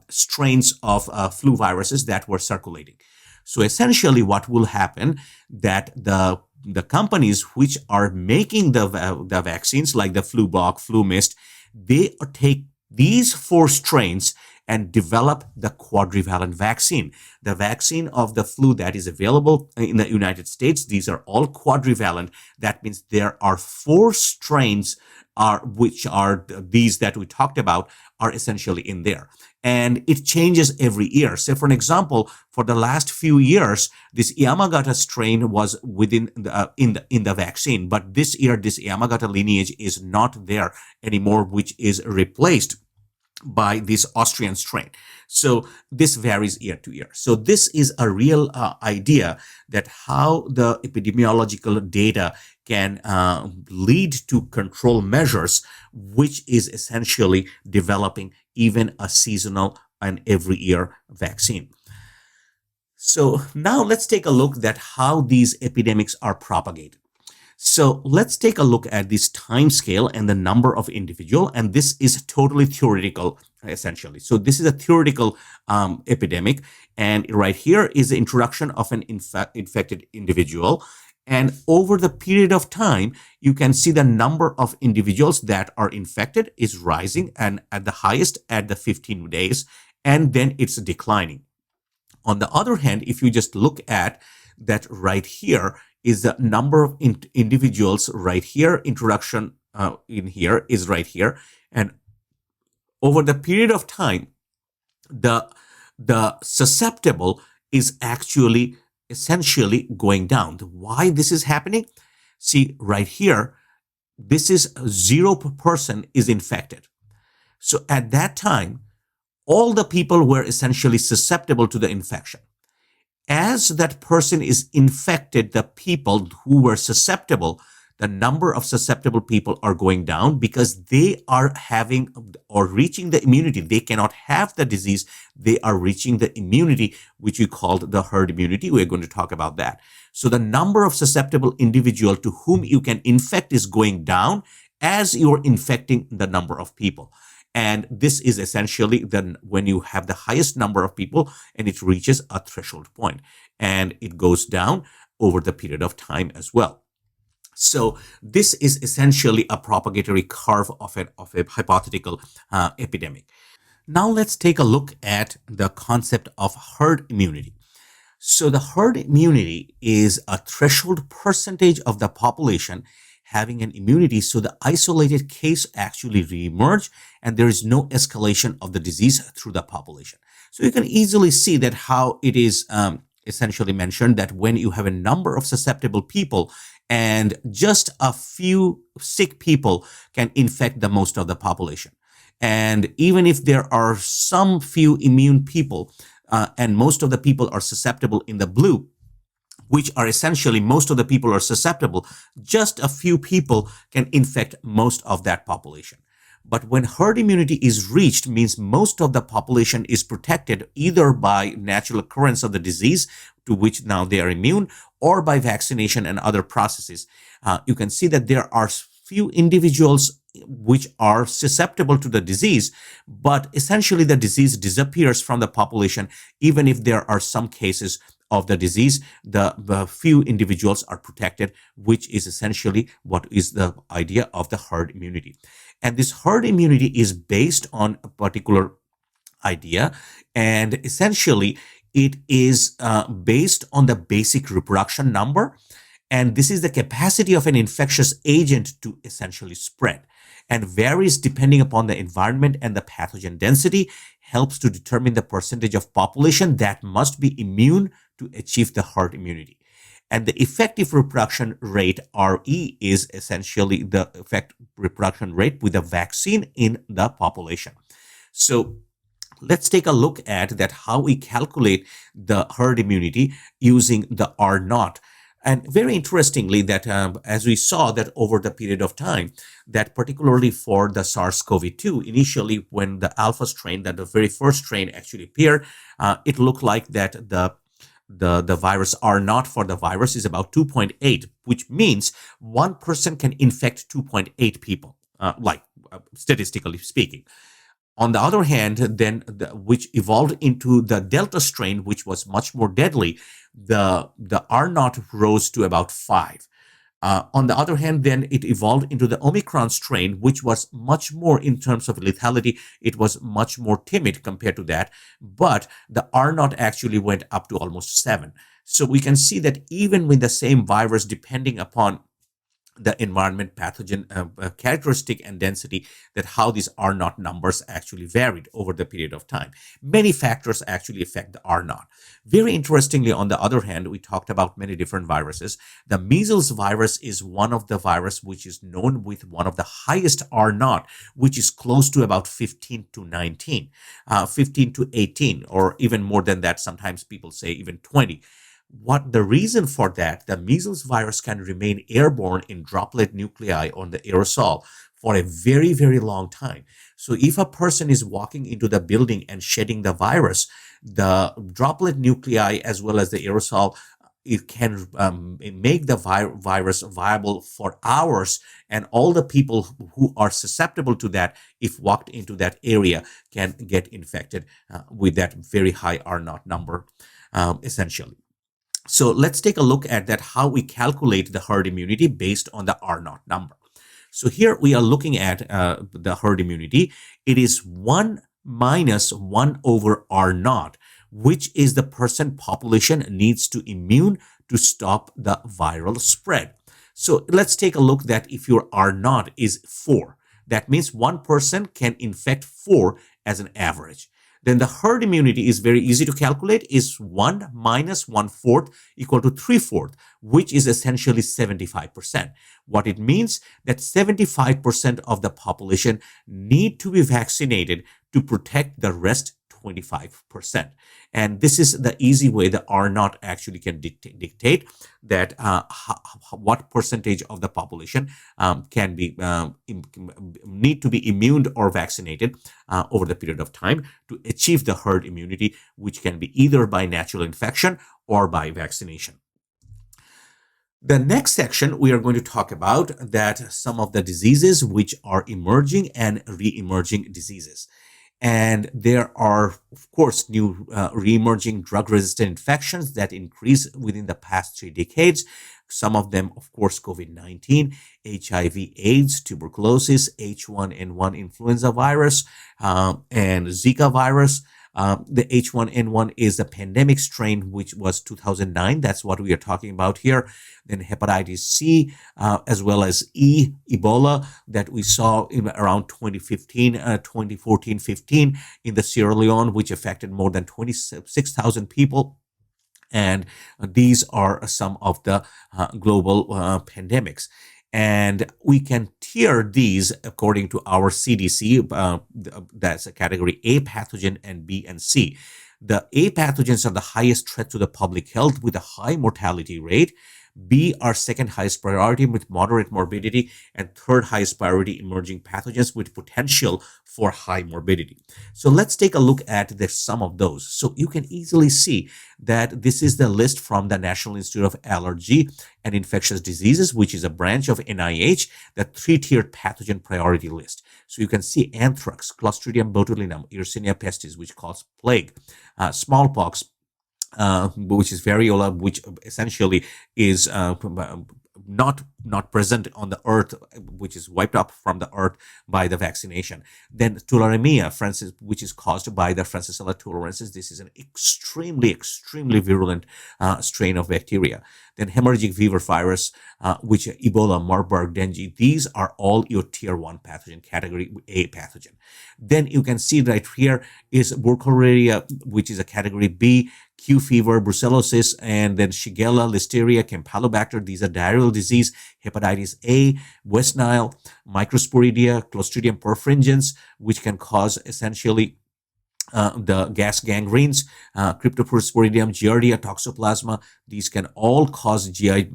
strains of flu viruses that were circulating. So essentially what will happen that the companies which are making the vaccines like the Flublok, Flumist, they take these 4 strains and develop the quadrivalent vaccine. The vaccine of the flu that is available in the United States, these are all quadrivalent. That means there are 4 strains which are these that we talked about are essentially in there. And it changes every year. So for an example, for the last few years, this Yamagata strain was within in the vaccine. But this year, this Yamagata lineage is not there anymore, which is replaced by this Austrian strain. So this varies year to year. So this is a real idea that how the epidemiological data can lead to control measures, which is essentially developing even a seasonal and every year vaccine. So now let's take a look at how these epidemics are propagated. So let's take a look at this time scale and the number of individual, and this is totally theoretical, essentially. So this is a theoretical epidemic, and right here is the introduction of an infected individual. And over the period of time, you can see the number of individuals that are infected is rising, and at the highest at the 15 days, and then it's declining. On the other hand, if you just look at that right here, is the number of individuals right here, introduction in here is right here. And over the period of time, the susceptible is actually essentially going down. Why this is happening? See right here, this is 0% is infected. So at that time, all the people were essentially susceptible to the infection. As that person is infected, the people who were susceptible, the number of susceptible people are going down because they are having or reaching the immunity. They cannot have the disease. They are reaching the immunity, which we called the herd immunity. We're going to talk about that. So the number of susceptible individual to whom you can infect is going down as you're infecting the number of people. And this is essentially then when you have the highest number of people and it reaches a threshold point, and it goes down over the period of time as well. So this is essentially a propagatory curve of a hypothetical epidemic. Now let's take a look at the concept of herd immunity. So the herd immunity is a threshold percentage of the population having an immunity so the isolated case actually reemerge and there is no escalation of the disease through the population. So you can easily see that how it is essentially mentioned that when you have a number of susceptible people and just a few sick people can infect the most of the population. And even if there are some few immune people, and most of the people are susceptible in the blue, which are essentially most of the people are susceptible, just a few people can infect most of that population. But when herd immunity is reached, means most of the population is protected either by natural occurrence of the disease, to which now they are immune, or by vaccination and other processes. You can see that there are few individuals which are susceptible to the disease, but essentially the disease disappears from the population. Even if there are some cases of the disease, the few individuals are protected, which is essentially what is the idea of the herd immunity. And this herd immunity is based on a particular idea, and essentially it is based on the basic reproduction number, and this is the capacity of an infectious agent to essentially spread, and varies depending upon the environment, and the pathogen density helps to determine the percentage of population that must be immune to achieve the herd immunity. And the effective reproduction rate, RE, is essentially the effective reproduction rate with a vaccine in the population. So let's take a look at that how we calculate the herd immunity using the R naught. And very interestingly, that as we saw that over the period of time, that particularly for the SARS-CoV-2, initially when the alpha strain, that the very first strain actually appeared, it looked like that the virus R naught for the virus is about 2.8, which means one person can infect 2.8 people, statistically speaking. On the other hand, then which evolved into the Delta strain, which was much more deadly, the R naught rose to about 5. On the other hand, then it evolved into the Omicron strain, which was much more in terms of lethality. It was much more timid compared to that, but the R naught actually went up to almost 7. So we can see that even with the same virus, depending upon the environment, pathogen characteristic and density, that how these R naught numbers actually varied over the period of time. Many factors actually affect the R naught. Very interestingly, on the other hand, we talked about many different viruses. The measles virus is one of the virus which is known with one of the highest R naught, which is close to about 15 to 19, 15 to 18, or even more than that. Sometimes people say even 20. What the reason for that, the measles virus can remain airborne in droplet nuclei on the aerosol for a very, very long time. So if a person is walking into the building and shedding the virus, the droplet nuclei as well as the aerosol, it can make the virus viable for hours, and all the people who are susceptible to that, if walked into that area, can get infected with that very high R naught number, essentially. So let's take a look at that, how we calculate the herd immunity based on the R naught number. So here we are looking at the herd immunity. It is 1 minus 1 over R naught, which is the percent population needs to immune to stop the viral spread. So let's take a look that if your R naught is 4, that means one person can infect 4 as an average. Then the herd immunity is very easy to calculate, is 1 minus 1/4 equal to 3/4, which is essentially 75%. What it means that 75% of the population need to be vaccinated to protect the rest 25%. And this is the easy way the R naught actually can dictate that what percentage of the population can be need to be immune or vaccinated over the period of time to achieve the herd immunity, which can be either by natural infection or by vaccination. The next section, we are going to talk about that some of the diseases which are emerging and re-emerging diseases. And there are, of course, new re-emerging drug-resistant infections that increase within the past 3 decades. Some of them, of course, COVID-19, HIV, AIDS, tuberculosis, H1N1 influenza virus, and Zika virus. The H1N1 is a pandemic strain, which was 2009. That's what we are talking about here. Then hepatitis C, as well as Ebola, that we saw in around 2015, 2014, 15 in the Sierra Leone, which affected more than 26,000 people. And these are some of the global pandemics. And we can tier these according to our CDC. That's a category A pathogen and B and C. The A pathogens are the highest threat to the public health with a high mortality rate. B are second highest priority with moderate morbidity, and third highest priority emerging pathogens with potential for high morbidity. So let's take a look at the sum of those. So you can easily see that this is the list from the National Institute of Allergy and Infectious Diseases, which is a branch of NIH, the three-tiered pathogen priority list. So you can see anthrax, Clostridium botulinum, Yersinia pestis, which causes plague, smallpox, which is variola, which essentially is not present on the earth, which is wiped up from the earth by the vaccination. Then tularemia, which is caused by the Francisella tularensis. This is an extremely virulent strain of bacteria. Then hemorrhagic fever virus, which Ebola, Marburg, dengue. These are all your tier 1 pathogen, category A pathogen. Then you can see right here is Burkholderia, which is a category B, Q fever, brucellosis, and then Shigella, Listeria, Campylobacter. These are diarrheal disease, hepatitis A, West Nile, Microsporidia, Clostridium perfringens, which can cause essentially the gas gangrenes, Cryptosporidium, Giardia, Toxoplasma. These can all cause GI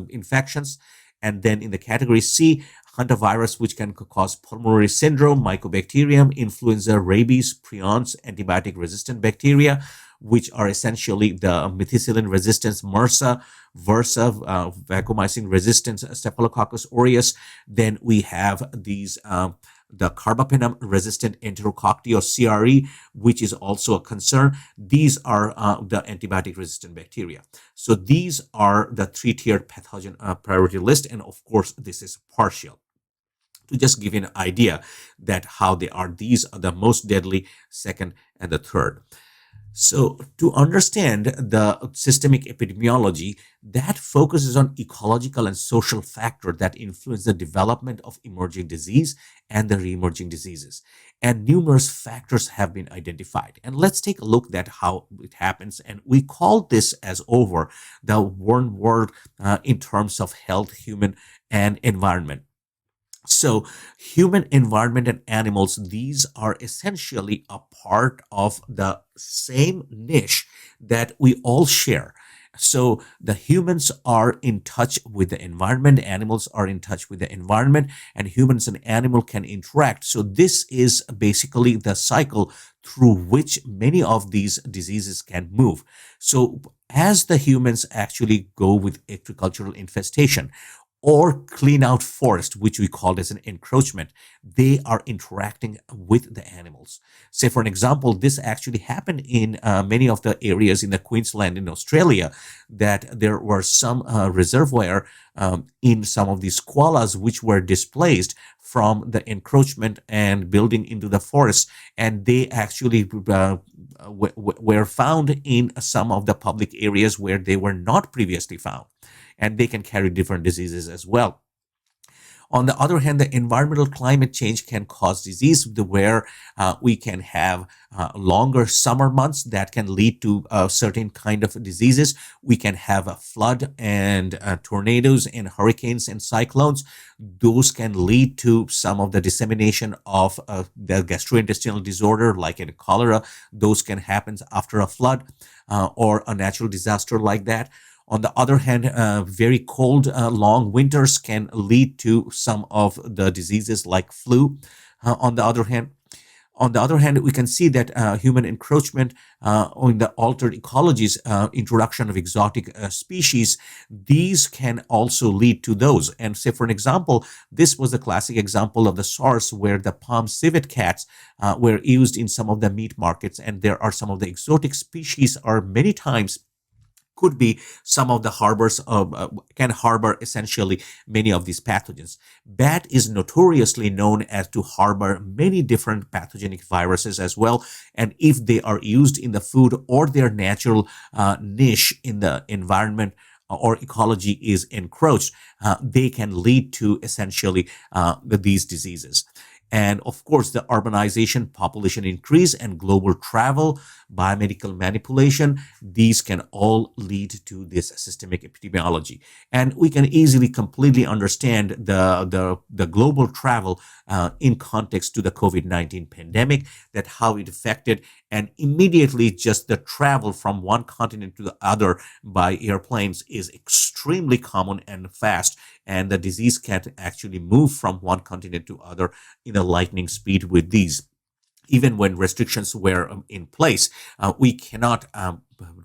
infections. And then in the category C, hantavirus, which can cause pulmonary syndrome, Mycobacterium, influenza, rabies, prions, antibiotic-resistant bacteria, which are essentially the methicillin resistance, MRSA, VRSA, vancomycin resistance, Staphylococcus aureus. Then we have these the carbapenem resistant enterococci or CRE, which is also a concern. These are the antibiotic resistant bacteria. So these are the three-tiered pathogen priority list. And of course, this is partial. To just give you an idea that how they are, these are the most deadly, second and the third. So to understand the systemic epidemiology, that focuses on ecological and social factors that influence the development of emerging disease and the re-emerging diseases. And numerous factors have been identified. And let's take a look at how it happens. And we call this as over the one word in terms of health, human, and environment. So human, environment, and animals, these are essentially a part of the same niche that we all share. So the humans are in touch with the environment, animals are in touch with the environment, and humans and animal can interact. So this is basically the cycle through which many of these diseases can move. So as the humans actually go with agricultural infestation, or clean out forest, which we call as an encroachment, they are interacting with the animals. Say, for an example, this actually happened in many of the areas in the Queensland in Australia, that there were some reservoir in some of these koalas which were displaced from the encroachment and building into the forest, and they actually were found in some of the public areas where they were not previously found, and they can carry different diseases as well. On the other hand, the environmental climate change can cause disease where we can have longer summer months that can lead to certain kind of diseases. We can have a flood and tornadoes and hurricanes and cyclones. Those can lead to some of the dissemination of the gastrointestinal disorder like in cholera. Those can happen after a flood or a natural disaster like that. On the other hand, very cold, long winters can lead to some of the diseases like flu. On the other hand, On the other hand, we can see that human encroachment in the altered ecologies, introduction of exotic species, these can also lead to those. And say, for an example, this was the classic example of the SARS, where the palm civet cats were used in some of the meat markets, and there are some of the exotic species are many times could be some of the harbors of can harbor essentially many of these pathogens. Bat is notoriously known as to harbor many different pathogenic viruses as well, and if they are used in the food or their natural niche in the environment or ecology is encroached, they can lead to essentially these diseases. And of course, the urbanization, population increase, and global travel, biomedical manipulation, these can all lead to this systemic epidemiology. And we can easily completely understand the global travel in context to the COVID-19 pandemic, that how it affected, and immediately just the travel from one continent to the other by airplanes is extremely common and fast, and the disease can actually move from one continent to other in a lightning speed with these. Even when restrictions were in place, we cannot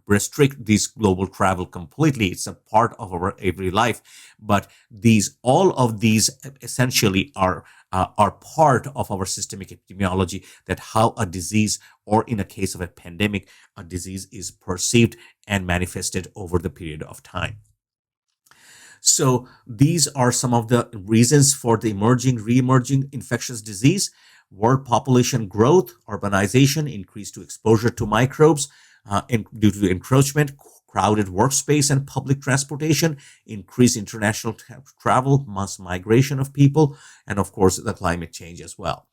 restrict this global travel completely. It's a part of our every life. But all of these essentially are part of our systemic epidemiology, that how a disease, or in a case of a pandemic, a disease is perceived and manifested over the period of time. So these are some of the reasons for the re-emerging infectious disease: world population growth, urbanization, increased to exposure to microbes due to encroachment, crowded workspace and public transportation, increased international travel, mass migration of people, and of course the climate change as well.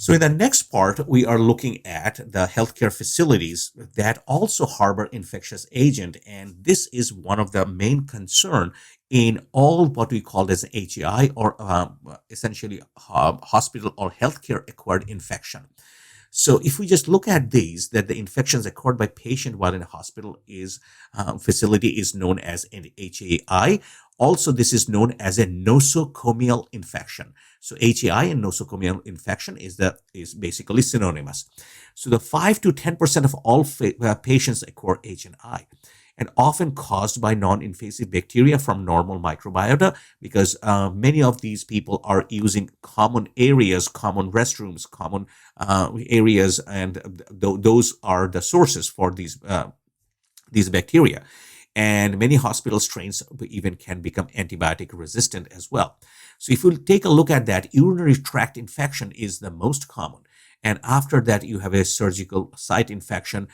So in the next part, we are looking at the healthcare facilities that also harbor infectious agent. And this is one of the main concern in all what we call as HAI, or essentially hospital or healthcare acquired infection. So if we just look at these, that the infections acquired by patient while in a hospital is facility is known as an HAI. Also, this is known as a nosocomial infection. So HAI and nosocomial infection is basically synonymous. So the 5 to 10% of all patients acquire HNI, and often caused by non-invasive bacteria from normal microbiota, because many of these people are using common areas, common restrooms, common areas, and those are the sources for these bacteria. And many hospital strains even can become antibiotic resistant as well. So if we take a look at that, urinary tract infection is the most common. And after that, you have a surgical site infection.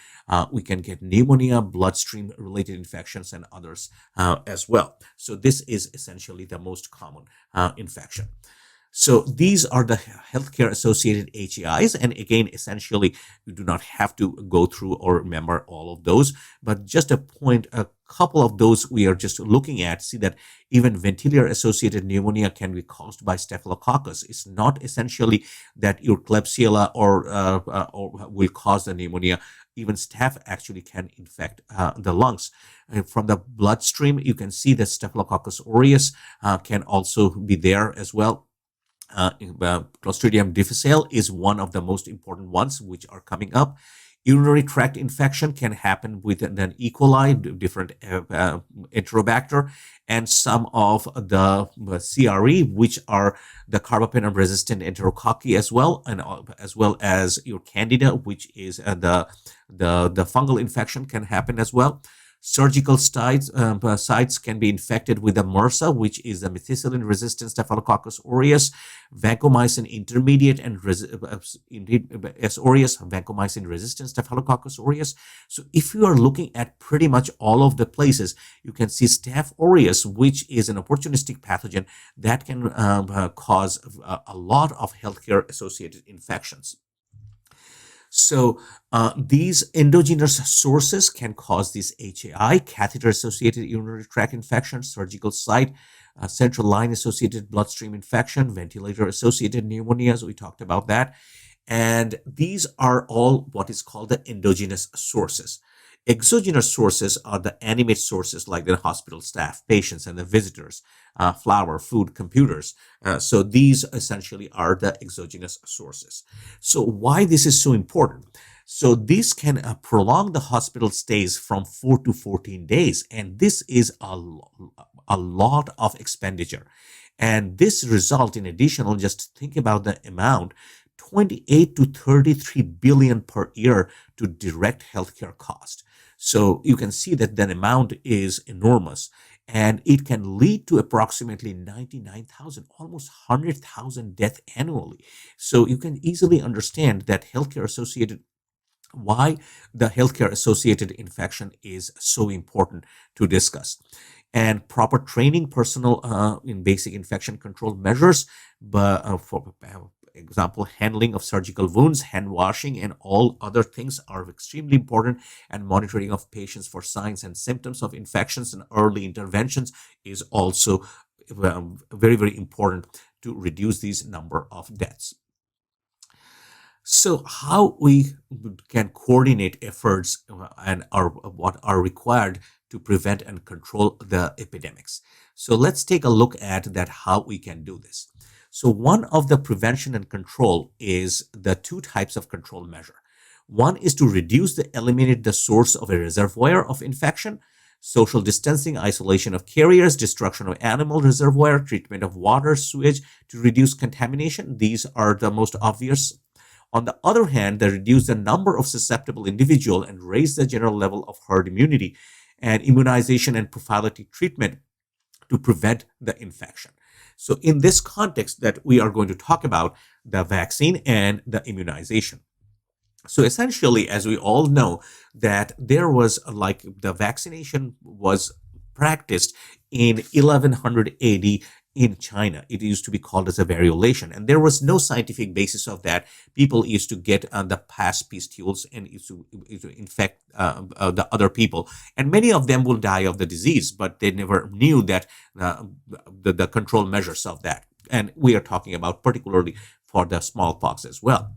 We can get pneumonia, bloodstream related infections, and others as well. So this is essentially the most common infection. So these are the healthcare associated HAIs. And again, essentially, you do not have to go through or remember all of those, but just a couple of those we are just looking at. See that even ventilator associated pneumonia can be caused by staphylococcus. It's not essentially that your Klebsiella or will cause the pneumonia. Even staph actually can infect the lungs. From the bloodstream, you can see that Staphylococcus aureus can also be there as well. Clostridium difficile is one of the most important ones which are coming up. Urinary tract infection can happen with an E. coli, different Enterobacter, and some of the CRE, which are the carbapenem-resistant enterococci as well, and as well as your Candida, which is the fungal infection can happen as well. Surgical sites can be infected with the MRSA, which is the methicillin-resistant Staphylococcus aureus, vancomycin intermediate and S. aureus, vancomycin-resistant Staphylococcus aureus. So if you are looking at pretty much all of the places, you can see Staph aureus, which is an opportunistic pathogen that can cause a lot of healthcare-associated infections. So these endogenous sources can cause this HAI, catheter-associated urinary tract infection, surgical site, central line-associated bloodstream infection, ventilator-associated pneumonias. We talked about that. And these are all what is called the endogenous sources. Exogenous sources are the animate sources like the hospital staff, patients, and the visitors, flour, food, computers. So these essentially are the exogenous sources. So why this is so important? So this can prolong the hospital stays from 4 to 14 days, and this is a lot of expenditure. And this result in additional, just think about the amount, 28 to 33 billion per year to direct healthcare cost. So you can see that that amount is enormous, and it can lead to approximately 99,000, almost 100,000 deaths annually. So you can easily understand that healthcare associated why the healthcare associated infection is so important to discuss. And proper training personnel in basic infection control measures, but for example, handling of surgical wounds, hand washing, and all other things are extremely important. And monitoring of patients for signs and symptoms of infections and early interventions is also very, very important to reduce these number of deaths. So, how we can coordinate efforts and are what are required to prevent and control the epidemics. So, let's take a look at that how we can do this. So, one of the prevention and control is the two types of control measure. One is to reduce the eliminate the source of a reservoir of infection. Social distancing, isolation of carriers, destruction of animal reservoir, treatment of water, sewage to reduce contamination. These are the most obvious. On the other hand, they reduce the number of susceptible individuals and raise the general level of herd immunity and immunization and prophylactic treatment to prevent the infection. So in this context that we are going to talk about the vaccine and the immunization. So essentially, as we all know, that there was like the vaccination was practiced in 1100 AD in China. It used to be called as a variolation, and there was no scientific basis of that. People used to get the past pustules and used to infect the other people, and many of them will die of the disease, but they never knew that the control measures of that. And we are talking about particularly for the smallpox as well.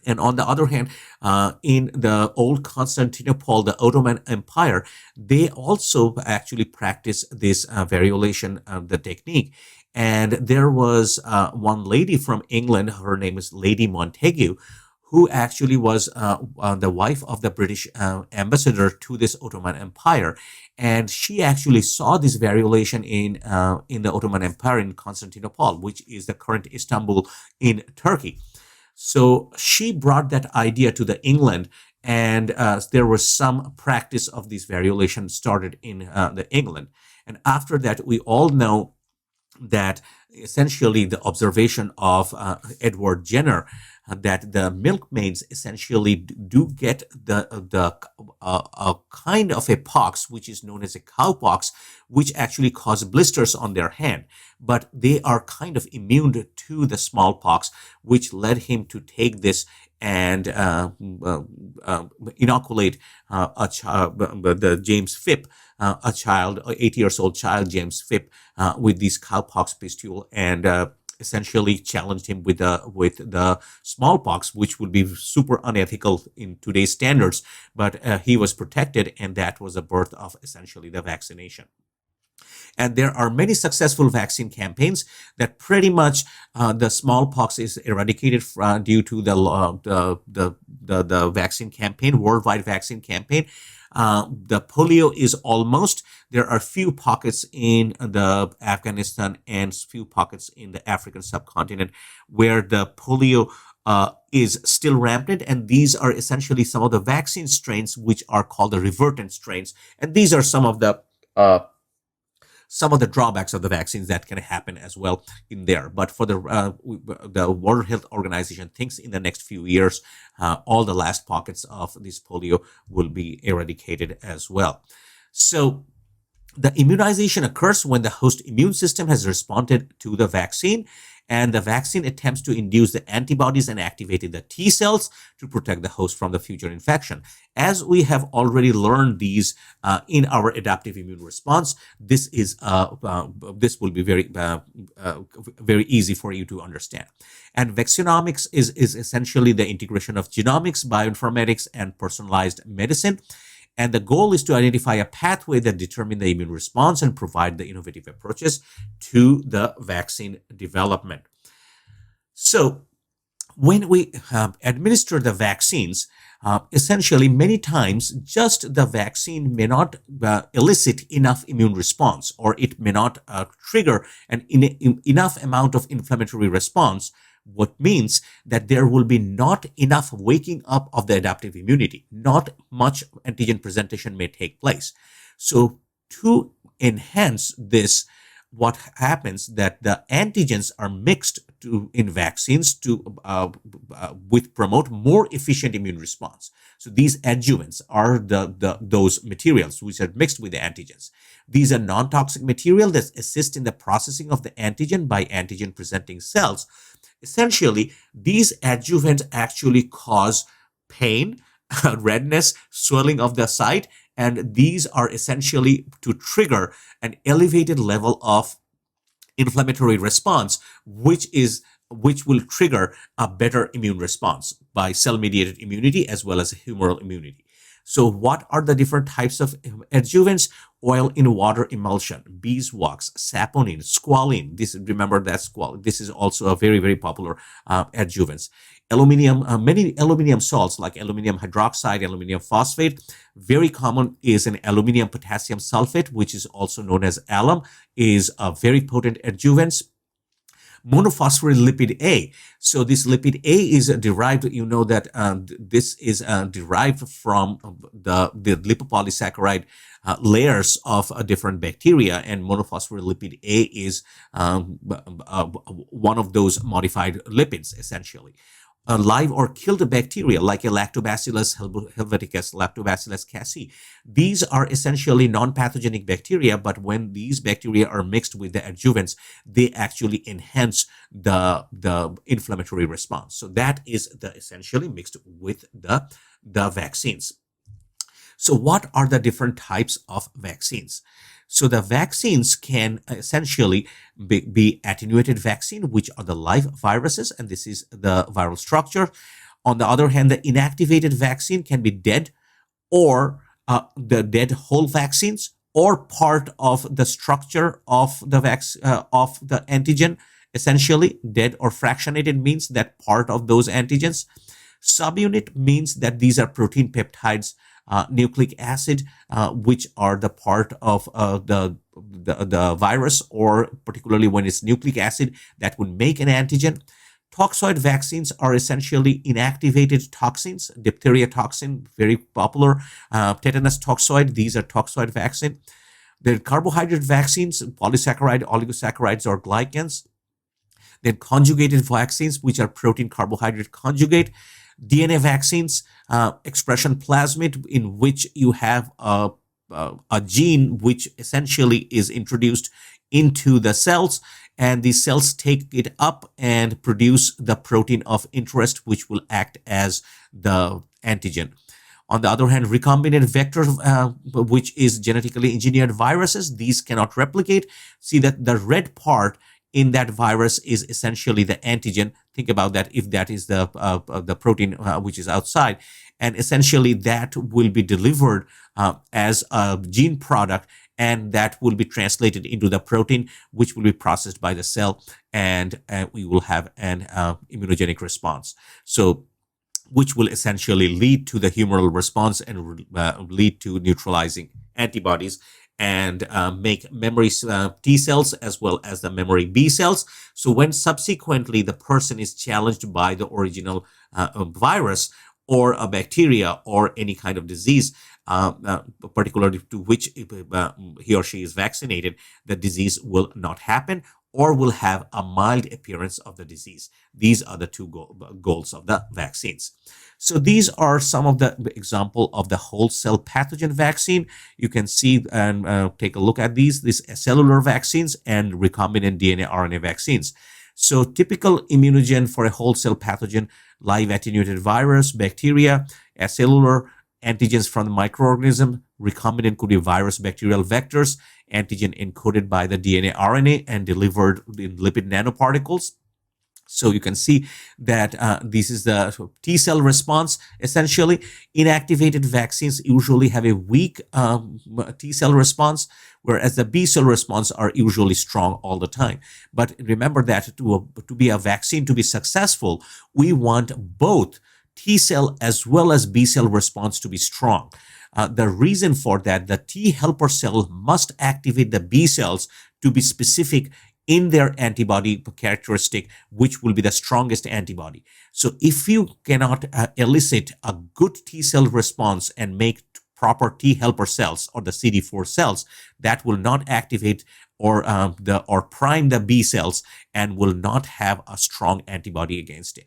And on the other hand, in the old Constantinople, the Ottoman Empire, they also actually practiced this variolation, the technique. And there was one lady from England, her name is Lady Montagu, who actually was the wife of the British ambassador to this Ottoman Empire. And she actually saw this variolation in the Ottoman Empire in Constantinople, which is the current Istanbul in Turkey. So she brought that idea to the England, and there was some practice of this variolation started in the England. And after that, we all know that essentially the observation of Edward Jenner that the milkmaids essentially do get the a kind of a pox which is known as a cowpox, which actually cause blisters on their hand, but they are kind of immune to the smallpox, which led him to take this and inoculate a child, the James Phipp, a child, 8 years old child, James Phipp, with these cowpox pustule, and essentially challenged him with the smallpox, which would be super unethical in today's standards. But he was protected, and that was the birth of essentially the vaccination. And there are many successful vaccine campaigns that pretty much the smallpox is eradicated due to the vaccine campaign, worldwide vaccine campaign. The polio is almost, there are few pockets in the Afghanistan and few pockets in the African subcontinent where the polio is still rampant, and these are essentially some of the vaccine strains which are called the revertant strains, and these are uh, some of the drawbacks of the vaccines that can happen as well in there. But for the World Health Organization thinks in the next few years, all the last pockets of this polio will be eradicated as well. So the immunization occurs when the host immune system has responded to the vaccine, and the vaccine attempts to induce the antibodies and activated the T cells to protect the host from the future infection. As we have already learned these in our adaptive immune response, this will be very easy for you to understand. And vaccinomics is essentially the integration of genomics, bioinformatics, and personalized medicine. And the goal is to identify a pathway that determine the immune response and provide the innovative approaches to the vaccine development. So when we administer the vaccines, essentially many times just the vaccine may not elicit enough immune response, or it may not trigger enough amount of inflammatory response, what means that there will be not enough waking up of the adaptive immunity. Not much antigen presentation may take place. So to enhance this, what happens that the antigens are mixed in vaccines to with promote more efficient immune response. So these adjuvants are those materials which are mixed with the antigens. These are non-toxic material that assist in the processing of the antigen by antigen presenting cells. Essentially, these adjuvants actually cause pain, redness, swelling of the site, and these are essentially to trigger an elevated level of inflammatory response, which will trigger a better immune response by cell-mediated immunity as well as humoral immunity. So what are the different types of adjuvants? Oil in water emulsion, beeswax, saponin, squalene. Remember that squalene. This is also a very, very popular adjuvants. Many aluminum salts like aluminum hydroxide, aluminum phosphate. Very common is an aluminum potassium sulfate, which is also known as alum, is a very potent adjuvant. Monophospholipid A. So this lipid A is derived, you know that this is derived from the lipopolysaccharide layers of different bacteria, and monophospholipid A is one of those modified lipids, essentially. Live or killed bacteria like a Lactobacillus helveticus, Lactobacillus casei. These are essentially non-pathogenic bacteria, but when these bacteria are mixed with the adjuvants, they actually enhance the inflammatory response. So that is essentially mixed with the vaccines. So what are the different types of vaccines? So the vaccines can essentially be attenuated vaccine, which are the live viruses, and this is the viral structure. On the other hand, the inactivated vaccine can be dead, or the dead whole vaccines, or part of the structure of the of the antigen. Essentially, dead or fractionated means that part of those antigens. Subunit means that these are protein peptides, nucleic acid, which are the part of the virus, or particularly when it's nucleic acid that would make an antigen. Toxoid vaccines are essentially inactivated toxins. Diphtheria toxin, very popular. Tetanus toxoid, these are toxoid vaccine. The carbohydrate vaccines, polysaccharide, oligosaccharides, or glycans. Then conjugated vaccines, which are protein carbohydrate conjugate. DNA vaccines, expression plasmid, in which you have a gene which essentially is introduced into the cells, and the cells take it up and produce the protein of interest, which will act as the antigen. On the other hand, recombinant vector, which is genetically engineered viruses, these cannot replicate. See that the red part in that virus is essentially the antigen. Think about that, if that is the protein which is outside, and essentially that will be delivered as a gene product, and that will be translated into the protein, which will be processed by the cell, and we will have an immunogenic response. So which will essentially lead to the humoral response and lead to neutralizing antibodies, and make memory T cells as well as the memory B cells. So when subsequently the person is challenged by the original virus or a bacteria or any kind of disease, particularly to which he or she is vaccinated, the disease will not happen, or will have a mild appearance of the disease. These are the two goals of the vaccines. So these are some of the example of the whole cell pathogen vaccine. You can see and take a look at these cellular vaccines and recombinant DNA RNA vaccines. So typical immunogen for a whole cell pathogen: live attenuated virus, bacteria, acellular antigens from the microorganism. Recombinant could be virus, bacterial vectors, antigen encoded by the DNA RNA and delivered in lipid nanoparticles. So you can see that this is the T cell response. Essentially, inactivated vaccines usually have a weak T cell response, whereas the B cell response are usually strong all the time. But remember that to be a vaccine to be successful, we want both T cell as well as B cell response to be strong. The reason for that, the T helper cell must activate the B cells to be specific in their antibody characteristic, which will be the strongest antibody. So if you cannot elicit a good T cell response and make proper T helper cells or the CD4 cells, that will not activate or prime the B cells and will not have a strong antibody against it.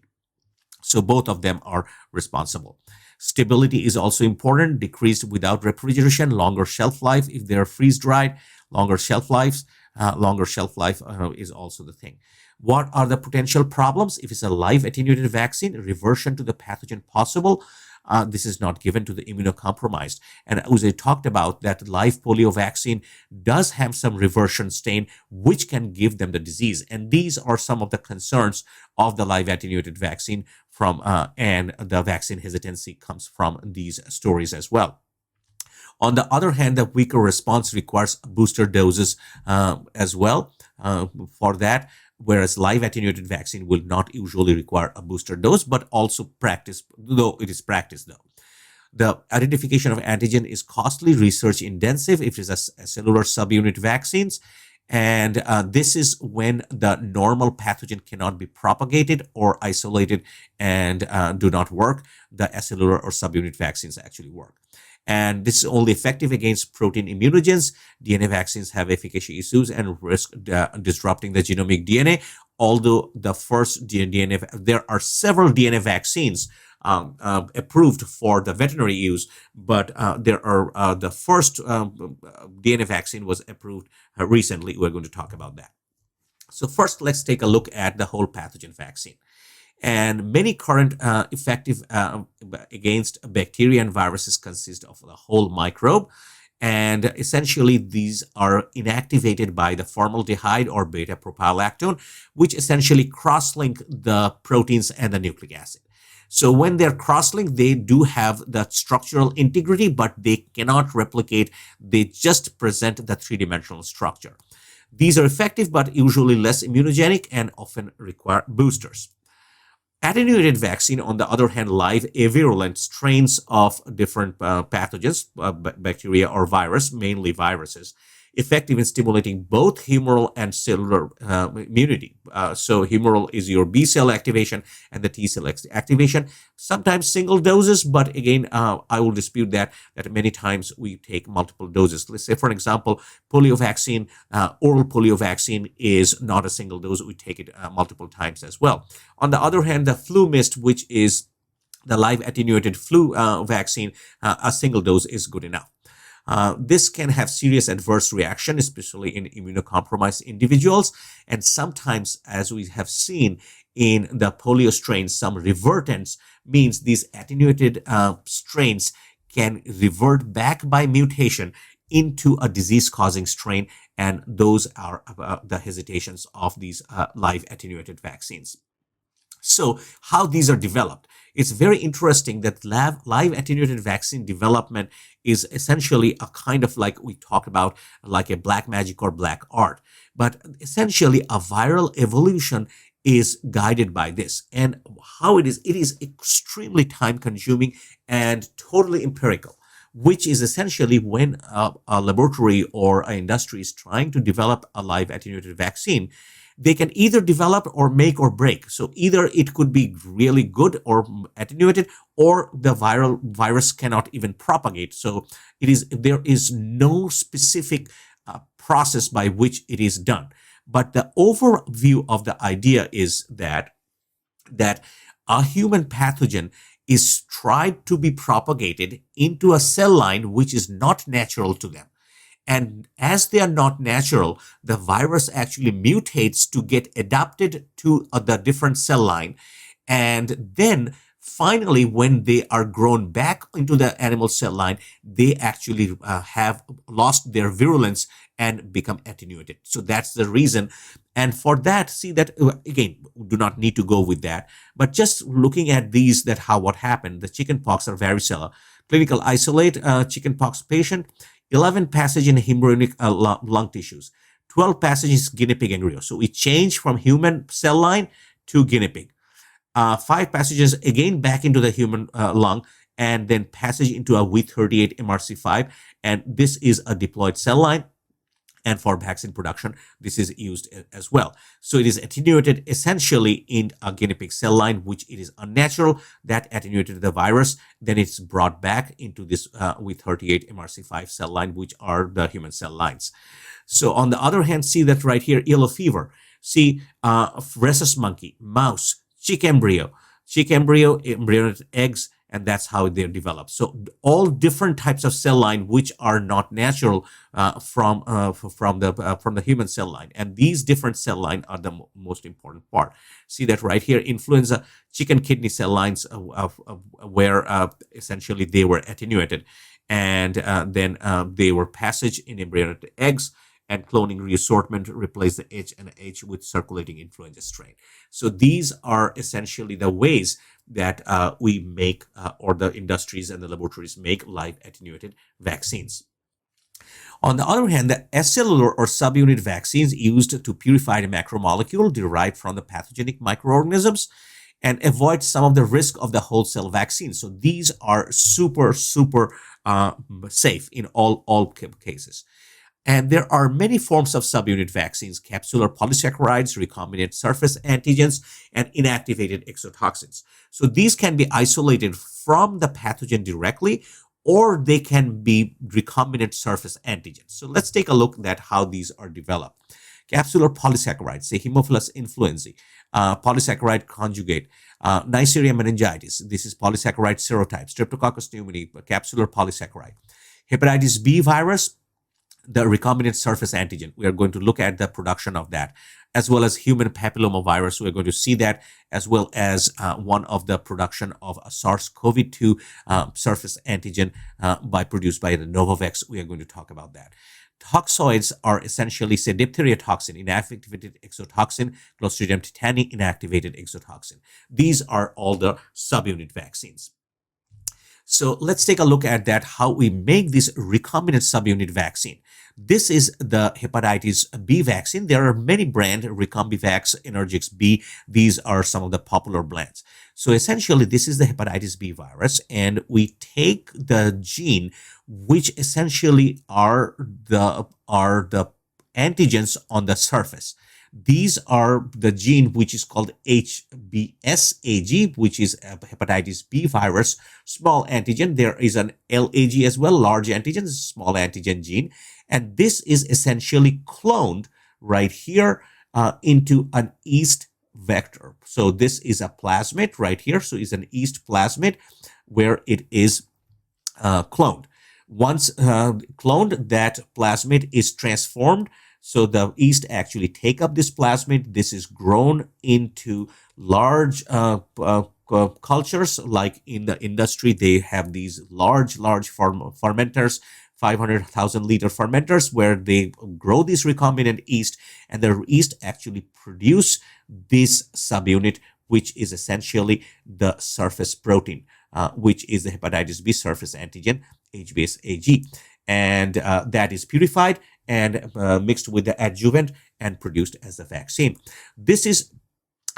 So both of them are responsible. Stability is also important, decreased without refrigeration, longer shelf life if they're freeze dried, longer shelf lives. Longer shelf life is also the thing. What are the potential problems? If it's a live attenuated vaccine, reversion to the pathogen possible. This is not given to the immunocompromised. And as I talked about, that live polio vaccine does have some reversion stain, which can give them the disease. And these are some of the concerns of the live attenuated vaccine and the vaccine hesitancy comes from these stories as well. On the other hand, the weaker response requires booster doses as well for that, whereas live attenuated vaccine will not usually require a booster dose, but also practice, though it is practice though. The identification of antigen is costly, research intensive if it's a cellular subunit vaccines. And this is when the normal pathogen cannot be propagated or isolated and do not work. The acellular or subunit vaccines actually work. And this is only effective against protein immunogens. DNA vaccines have efficacy issues and risk disrupting the genomic DNA. Although the first DNA, there are several DNA vaccines approved for the veterinary use, but there are the first DNA vaccine was approved recently. We're going to talk about that. So first, let's take a look at the whole pathogen vaccine. And many current effective against bacteria and viruses consist of the whole microbe. And essentially, these are inactivated by the formaldehyde or beta propylactone, which essentially cross-link the proteins and the nucleic acid. So when they're cross-linked, they do have the structural integrity, but they cannot replicate. They just present the three-dimensional structure. These are effective, but usually less immunogenic and often require boosters. Attenuated vaccine, on the other hand, live avirulent strains of different pathogens, bacteria or virus, mainly viruses, effective in stimulating both humoral and cellular immunity. So humoral is your B cell activation and the T cell activation. Sometimes single doses, but again, I will dispute that many times we take multiple doses. Let's say, for example, polio vaccine, oral polio vaccine is not a single dose. We take it multiple times as well. On the other hand, the flu mist, which is the live attenuated flu vaccine, a single dose is good enough. This can have serious adverse reaction, especially in immunocompromised individuals. And sometimes, as we have seen in the polio strains, some revertants means these attenuated strains can revert back by mutation into a disease-causing strain. And those are the hesitations of these live attenuated vaccines. So how these are developed. It's very interesting that live attenuated vaccine development is essentially a kind of, like we talked about, like a black magic or black art. But essentially a viral evolution is guided by this. And how it is extremely time consuming and totally empirical, which is essentially when a laboratory or an industry is trying to develop a live attenuated vaccine, they can either develop or make or break. So either it could be really good or attenuated, or the virus cannot even propagate. So there is no specific process by which it is done. But the overview of the idea is that a human pathogen is tried to be propagated into a cell line which is not natural to them. And as they are not natural, the virus actually mutates to get adapted to the different cell line and then Finally, when they are grown back into the animal cell line, they actually have lost their virulence and become attenuated. So that's the reason. And for that, see that again, do not need to go with that, but just looking at these, that how what happened. The chickenpox are varicella. Clinical isolate chickenpox patient, 11 passage in embryonic lung tissues, 12 passages guinea pig embryo. So we change from human cell line to guinea pig. 5 passages again back into the human lung, and then passage into a V38 MRC5. And this is a diploid cell line. And for vaccine production, this is used as well. So it is attenuated essentially in a guinea pig cell line, which it is unnatural. That attenuated the virus. Then it's brought back into this V38 MRC5 cell line, which are the human cell lines. So on the other hand, see that right here, yellow fever. See rhesus monkey, mouse, chick embryo, embryonic eggs, and that's how they're developed. So all different types of cell line which are not natural from the human cell line, and these different cell line are the most important part. See that right here, influenza, chicken kidney cell lines where essentially they were attenuated, and then they were passage in embryonic eggs, and cloning reassortment replace the H and H with circulating influenza strain. So these are essentially the ways that we make, or the industries and the laboratories make, live attenuated vaccines. On the other hand, the acellular or subunit vaccines used to purify the macromolecule derived from the pathogenic microorganisms and avoid some of the risk of the whole cell vaccine. So these are super safe in all cases. And there are many forms of subunit vaccines: capsular polysaccharides, recombinant surface antigens, and inactivated exotoxins. So these can be isolated from the pathogen directly, or they can be recombinant surface antigens. So let's take a look at how these are developed. Capsular polysaccharides, say Haemophilus influenzae, polysaccharide conjugate, Neisseria meningitis. This is polysaccharide serotype, Streptococcus pneumoniae, capsular polysaccharide. Hepatitis B virus, the recombinant surface antigen. We are going to look at the production of that, as well as human papillomavirus. We're going to see that, as well as one of the production of a SARS-CoV-2 surface antigen produced by the Novavax. We are going to talk about that. Toxoids are essentially, say, diphtheria toxin, inactivated exotoxin, Clostridium tetani, inactivated exotoxin. These are all the subunit vaccines. So let's take a look at that, how we make this recombinant subunit vaccine. This is the hepatitis B vaccine. There are many brands, Recombivax, Energix B. These are some of the popular brands. So essentially, this is the hepatitis B virus, and we take the gene, which essentially are the antigens on the surface. These are the gene which is called HBsAg, which is a hepatitis B virus small antigen. There is an LAG as well, large antigen, small antigen gene. And this is essentially cloned right here into an yeast vector. So this is a plasmid right here. So it's an yeast plasmid where it is cloned. Once cloned, that plasmid is transformed. So the yeast actually take up this plasmid. This is grown into large cultures. Like in the industry, they have these large fermenters, 500,000 liter fermenters, where they grow this recombinant yeast, and the yeast actually produce this subunit, which is essentially the surface protein, which is the hepatitis B surface antigen, HBsAg. And that is purified and mixed with the adjuvant and produced as a vaccine. This is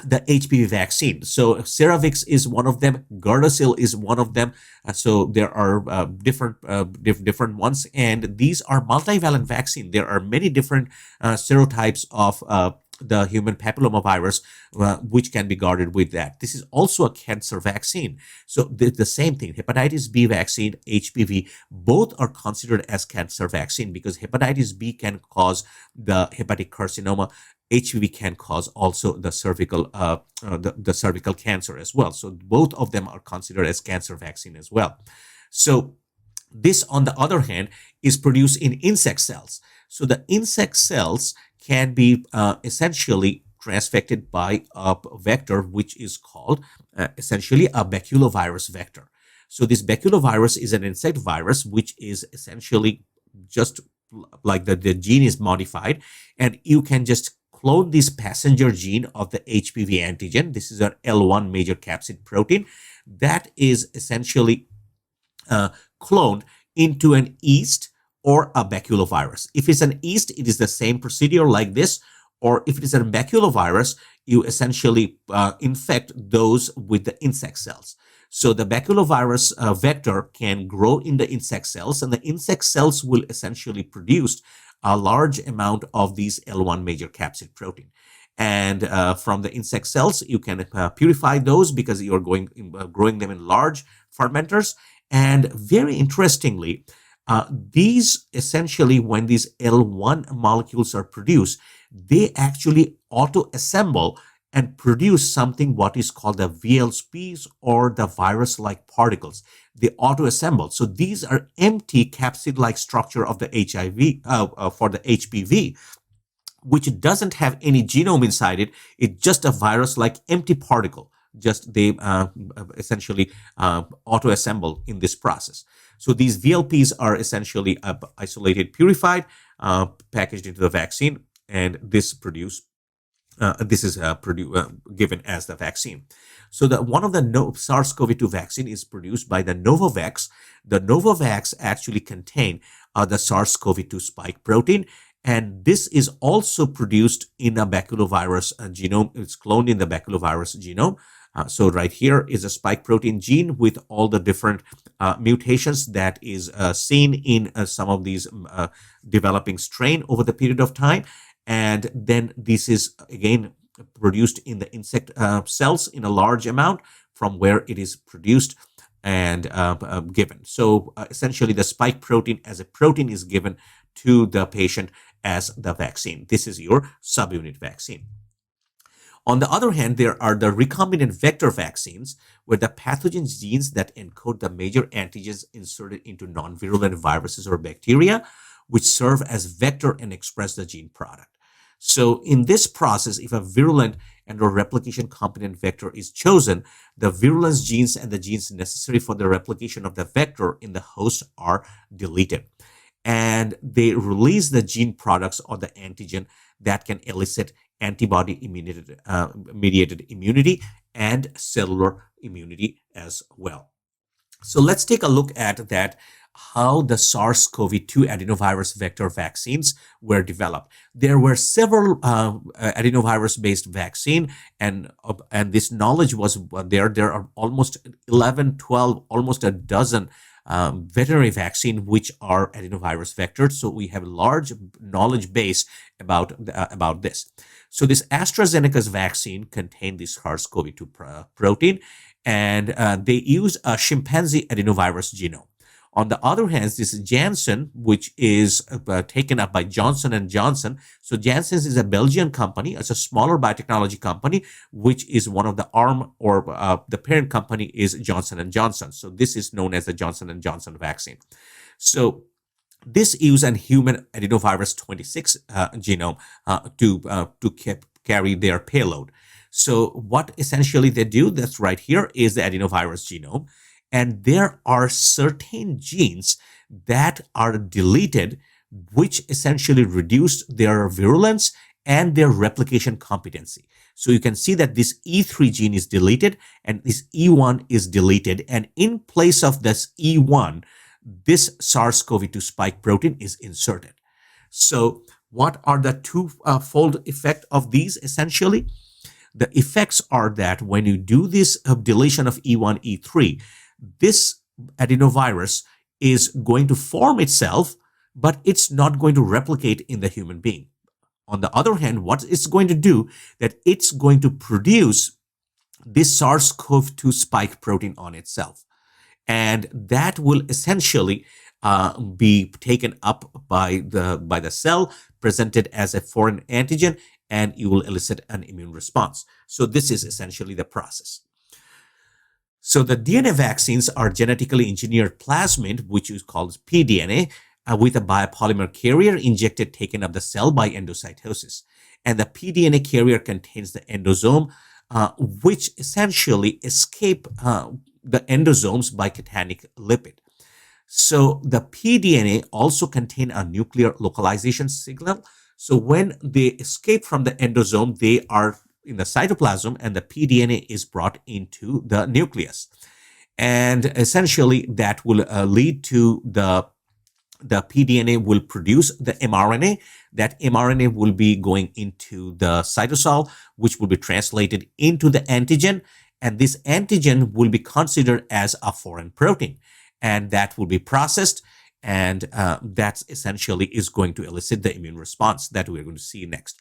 the HPV vaccine. So Ceravix is one of them. Gardasil is one of them. So there are different ones, and these are multivalent vaccine. There are many different serotypes of the human papillomavirus, which can be guarded with that. This is also a cancer vaccine. So the same thing, hepatitis B vaccine, HPV, both are considered as cancer vaccine, because hepatitis B can cause the hepatic carcinoma. HPV can cause also the cervical cervical cancer as well. So both of them are considered as cancer vaccine as well. So this, on the other hand, is produced in insect cells. So the insect cells can be essentially transfected by a vector which is called essentially a baculovirus vector. So this baculovirus is an insect virus which is essentially just like the gene is modified, and you can just clone this passenger gene of the HPV antigen. This is an L1 major capsid protein that is essentially uh, cloned into an yeast or a baculovirus. If it's an yeast, it is the same procedure like this. Or if it is a baculovirus, you essentially infect those with the insect cells. So the baculovirus vector can grow in the insect cells, and the insect cells will essentially produce a large amount of these L1 major capsid protein. And from the insect cells, you can purify those because you're growing them in large fermenters. And very interestingly, these essentially, when these L1 molecules are produced, they actually auto-assemble and produce something what is called the VLPs, or the virus-like particles. They auto-assemble. So these are empty capsid-like structure of the HIV for the HPV, which doesn't have any genome inside it. It's just a virus-like empty particle. Just they essentially auto-assemble in this process. So these VLPs are essentially isolated, purified, packaged into the vaccine, and this is given as the vaccine. So one of the SARS-CoV-2 vaccine is produced by the Novavax. The Novavax actually contain the SARS-CoV-2 spike protein, and this is also produced in a baculovirus genome. It's cloned in the baculovirus genome. So right here is a spike protein gene with all the different mutations that is seen in some of these developing strain over the period of time. And then this is again produced in the insect cells in a large amount from where it is produced and given. So essentially the spike protein as a protein is given to the patient as the vaccine. This is your subunit vaccine. On the other hand, there are the recombinant vector vaccines, where the pathogen genes that encode the major antigens inserted into non-virulent viruses or bacteria, which serve as vector and express the gene product. So in this process, if a virulent and or replication competent vector is chosen, the virulence genes and the genes necessary for the replication of the vector in the host are deleted. And they release the gene products or the antigen that can elicit antibody mediated immunity and cellular immunity as well. So let's take a look at that, how the SARS-CoV-2 adenovirus vector vaccines were developed. There were several adenovirus-based vaccine, and this knowledge was there. There are almost 11, 12, almost a dozen veterinary vaccine which are adenovirus vectors. So we have a large knowledge base about this. So this AstraZeneca's vaccine contained this SARS-CoV-2 protein, and they use a chimpanzee adenovirus genome. On the other hand, this is Janssen, which is taken up by Johnson & Johnson. So Janssen is a Belgian company. It's a smaller biotechnology company, which is one of the arm or the parent company is Johnson & Johnson. So this is known as the Johnson & Johnson vaccine. So this uses a human adenovirus 26 genome to carry their payload. So what essentially they do, that's right here, is the adenovirus genome. And there are certain genes that are deleted, which essentially reduce their virulence and their replication competency. So you can see that this E3 gene is deleted and this E1 is deleted. And in place of this E1, this SARS-CoV-2 spike protein is inserted. So what are the two-fold effect of these essentially? The effects are that when you do this deletion of E1, E3, this adenovirus is going to form itself, but it's not going to replicate in the human being. On the other hand, what it's going to do, that it's going to produce this SARS-CoV-2 spike protein on itself. And that will essentially be taken up by the cell, presented as a foreign antigen, and you will elicit an immune response. So this is essentially the process. So the DNA vaccines are genetically engineered plasmid, which is called pDNA, with a biopolymer carrier injected taken up the cell by endocytosis. And the pDNA carrier contains the endosome, which essentially escape the endosomes by cationic lipid. So the pDNA also contain a nuclear localization signal. So when they escape from the endosome, they are in the cytoplasm, and the pDNA is brought into the nucleus. And essentially, that will lead to the pDNA will produce the mRNA. That mRNA will be going into the cytosol, which will be translated into the antigen. And this antigen will be considered as a foreign protein. And that will be processed. And that essentially is going to elicit the immune response that we're going to see next.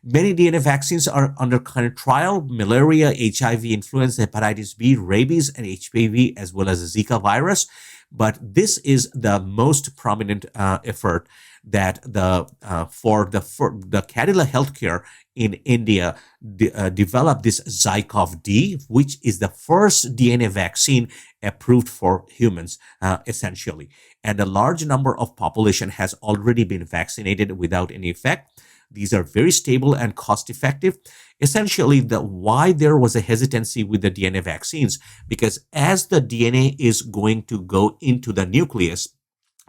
Many DNA vaccines are under current trial: malaria, HIV, influenza, hepatitis B, rabies, and HPV, as well as Zika virus. But this is the most prominent effort that the Cadila Healthcare in India developed this ZyCoV-D, which is the first DNA vaccine approved for humans, essentially. And a large number of population has already been vaccinated without any effect. These are very stable and cost effective. Essentially, why there was a hesitancy with the DNA vaccines, because as the DNA is going to go into the nucleus,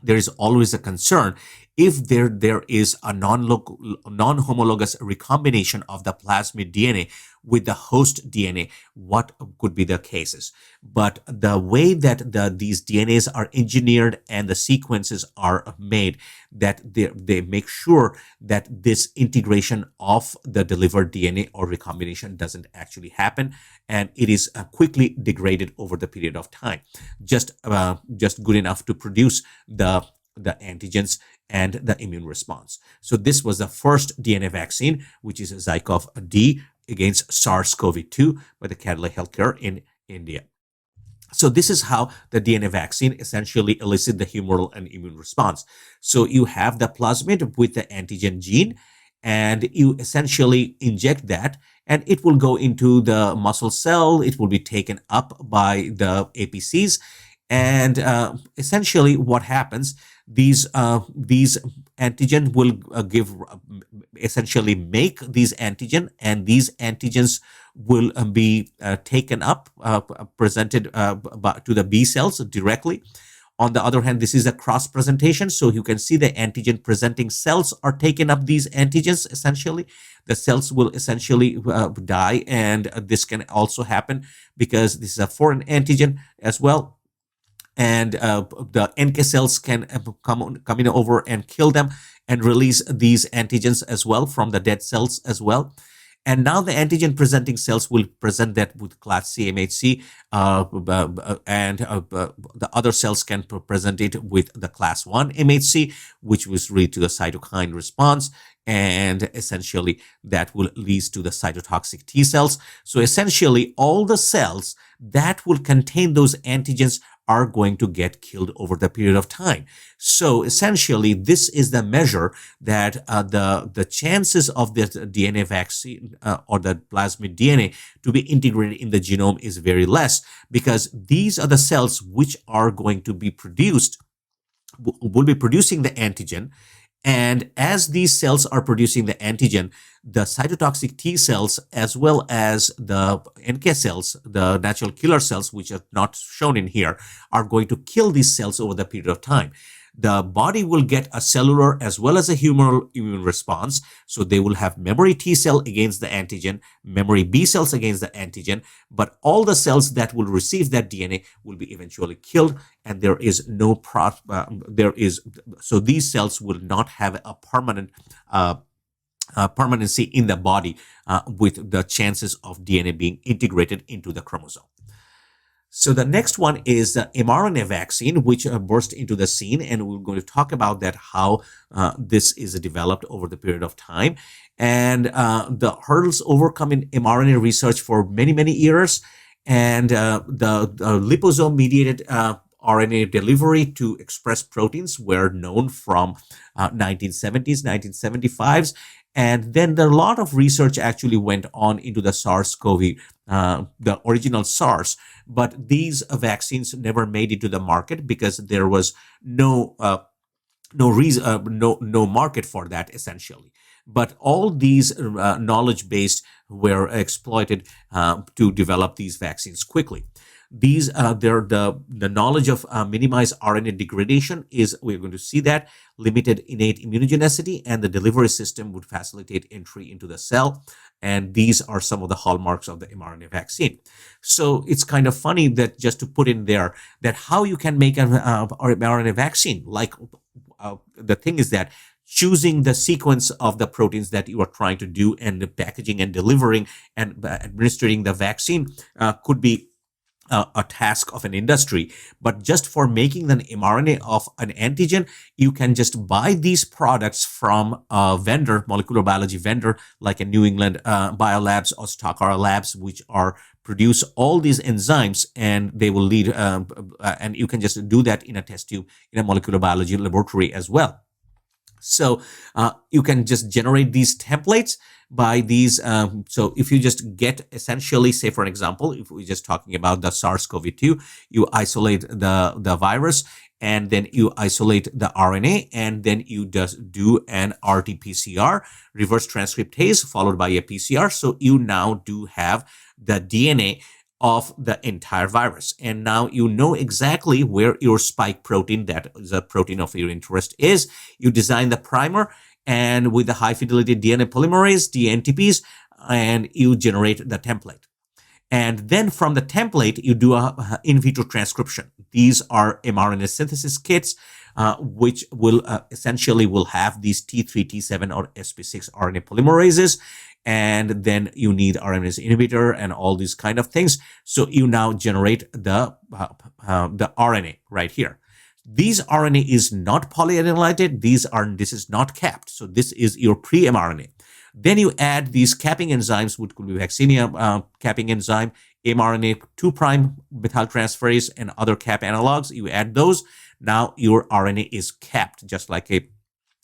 there is always a concern if there is a non-homologous recombination of the plasmid DNA with the host DNA, what could be the cases. But the way that these DNAs are engineered and the sequences are made, that they make sure that this integration of the delivered DNA or recombination doesn't actually happen, and it is quickly degraded over the period of time, just good enough to produce the antigens and the immune response. So this was the first DNA vaccine, which is ZyCoV-D against SARS-CoV-2 by the Cadila Healthcare in India. So this is how the DNA vaccine essentially elicits the humoral and immune response. So you have the plasmid with the antigen gene, and you essentially inject that, and it will go into the muscle cell. It will be taken up by the APCs, and essentially what happens, these antigen will essentially make these antigen, and these antigens will be taken up, presented to the B cells directly. On the other hand, this is a cross presentation, so you can see the antigen presenting cells are taken up these antigens. Essentially, the cells will essentially die, and this can also happen because this is a foreign antigen as well. And the NK cells can come in over and kill them and release these antigens as well from the dead cells as well. And now the antigen presenting cells will present that with class C MHC, and the other cells can present it with the class 1 MHC, which will lead to the cytokine response. And essentially that will lead to the cytotoxic T cells. So essentially all the cells that will contain those antigens are going to get killed over the period of time. So essentially, this is the measure that the chances of the DNA vaccine or the plasmid DNA to be integrated in the genome is very less, because these are the cells which are going to be will be producing the antigen. And as these cells are producing the antigen, the cytotoxic T cells, as well as the NK cells, the natural killer cells, which are not shown in here, are going to kill these cells over the period of time. The body will get a cellular as well as a humoral immune response. So they will have memory T cell against the antigen, memory B cells against the antigen, but all the cells that will receive that DNA will be eventually killed, and there is no so these cells will not have a permanent permanency in the body with the chances of DNA being integrated into the chromosome. So the next one is the mRNA vaccine, which burst into the scene, and we're going to talk about that, how this is developed over the period of time, and the hurdles overcome in mRNA research for many, many years, and the liposome-mediated RNA delivery to express proteins were known from 1970s, 1975s. And then a lot of research actually went on into the SARS-CoV, the original SARS, but these vaccines never made it to the market because there was no no reason, no market for that essentially. But all these knowledge based were exploited to develop these vaccines quickly. These the knowledge of minimized RNA degradation is, we're going to see that, limited innate immunogenicity, and the delivery system would facilitate entry into the cell. And these are some of the hallmarks of the mRNA vaccine. So it's kind of funny that, just to put in there, that how you can make an mRNA vaccine. Like the thing is that choosing the sequence of the proteins that you are trying to do, and the packaging and delivering and administering the vaccine could be a task of an industry. But just for making an mRNA of an antigen, you can just buy these products from a vendor, molecular biology vendor, like a New England Biolabs or Takara Labs, which are produce all these enzymes, and they will lead, and you can just do that in a test tube in a molecular biology laboratory as well. So you can just generate these templates by these. So if you just get, essentially, say for example, if we're just talking about the SARS-CoV-2, you isolate the virus, and then you isolate the RNA, and then you just do an RT-PCR, reverse transcriptase, followed by a PCR. So you now do have the DNA of the entire virus. And now you know exactly where your spike protein, that is a protein of your interest, is. You design the primer, and with the high fidelity DNA polymerase, dNTPs, and you generate the template. And then from the template, you do a in vitro transcription. These are mRNA synthesis kits, which will essentially will have these T3, T7, or sp6 RNA polymerases. And then you need RNase inhibitor and all these kind of things. So you now generate the RNA right here. These RNA is not polyadenylated. This is not capped. So this is your pre-mRNA. Then you add these capping enzymes, which could be vaccinia capping enzyme, mRNA 2' methyltransferase, and other cap analogs. You add those. Now your RNA is capped, just like a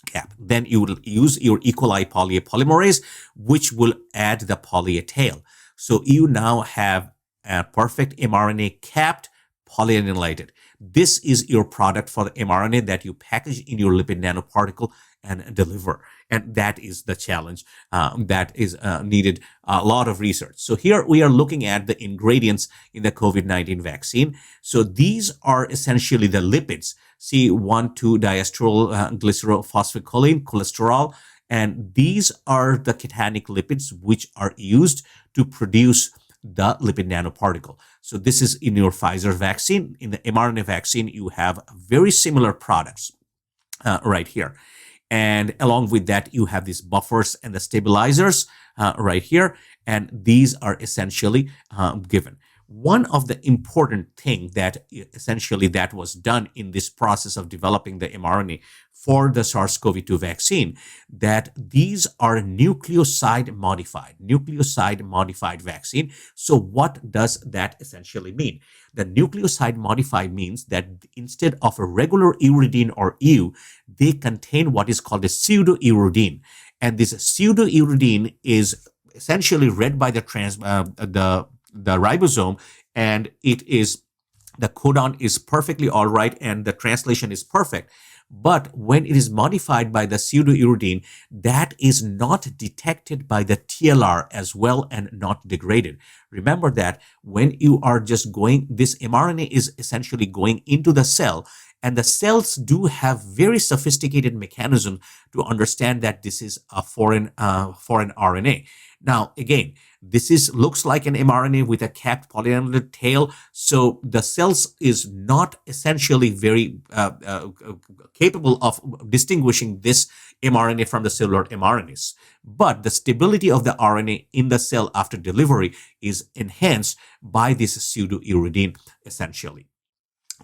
cap. Then you will use your E. coli polymerase, which will add the poly A tail. So you now have a perfect mRNA capped, polyadenylated. This is your product for the mRNA that you package in your lipid nanoparticle and deliver. And that is the challenge that is needed a lot of research. So here we are looking at the ingredients in the COVID-19 vaccine. So these are essentially the lipids, C1,2-diasteryl glycerylphosphatidyl cholesterol. And these are the cationic lipids which are used to produce the lipid nanoparticle. So this is in your Pfizer vaccine. In the mRNA vaccine, you have very similar products right here. And along with that, you have these buffers and the stabilizers right here. And these are essentially given. One of the important thing that essentially that was done in this process of developing the mRNA for the SARS-CoV-2 vaccine, that these are nucleoside modified vaccine. So what does that essentially mean? The nucleoside modified means that instead of a regular uridine or U, they contain what is called a pseudo-uridine. And this pseudo-uridine is essentially read by the ribosome, and it is, the codon is perfectly all right, and the translation is perfect. But when it is modified by the pseudo-uridine, that is not detected by the TLR as well and not degraded. Remember that when you are just going, this mRNA is essentially going into the cell, and the cells do have very sophisticated mechanism to understand that this is a foreign RNA. Now, again, this looks like an mRNA with a capped polyadenylated tail. So the cells is not essentially very capable of distinguishing this mRNA from the cellular mRNAs. But the stability of the RNA in the cell after delivery is enhanced by this pseudo-uridine essentially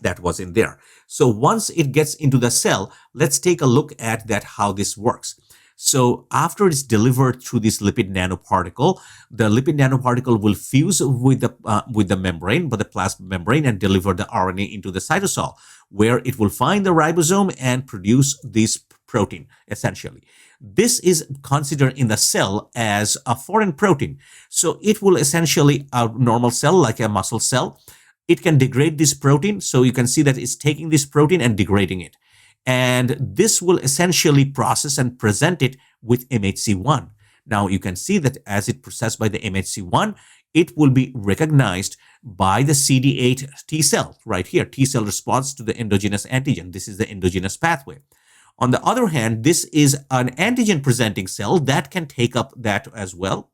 that was in there. So once it gets into the cell, let's take a look at that, how this works. So after it's delivered through this lipid nanoparticle, the lipid nanoparticle will fuse with the membrane, but the plasma membrane, and deliver the RNA into the cytosol, where it will find the ribosome and produce this protein, essentially. This is considered in the cell as a foreign protein. So it will essentially, a normal cell, like a muscle cell, it can degrade this protein. So you can see that it's taking this protein and degrading it. And this will essentially process and present it with MHC1. Now you can see that as it processed by the MHC1, it will be recognized by the CD8 T cell right here. T cell responds to the endogenous antigen. This is the endogenous pathway. On the other hand, this is an antigen presenting cell that can take up that as well.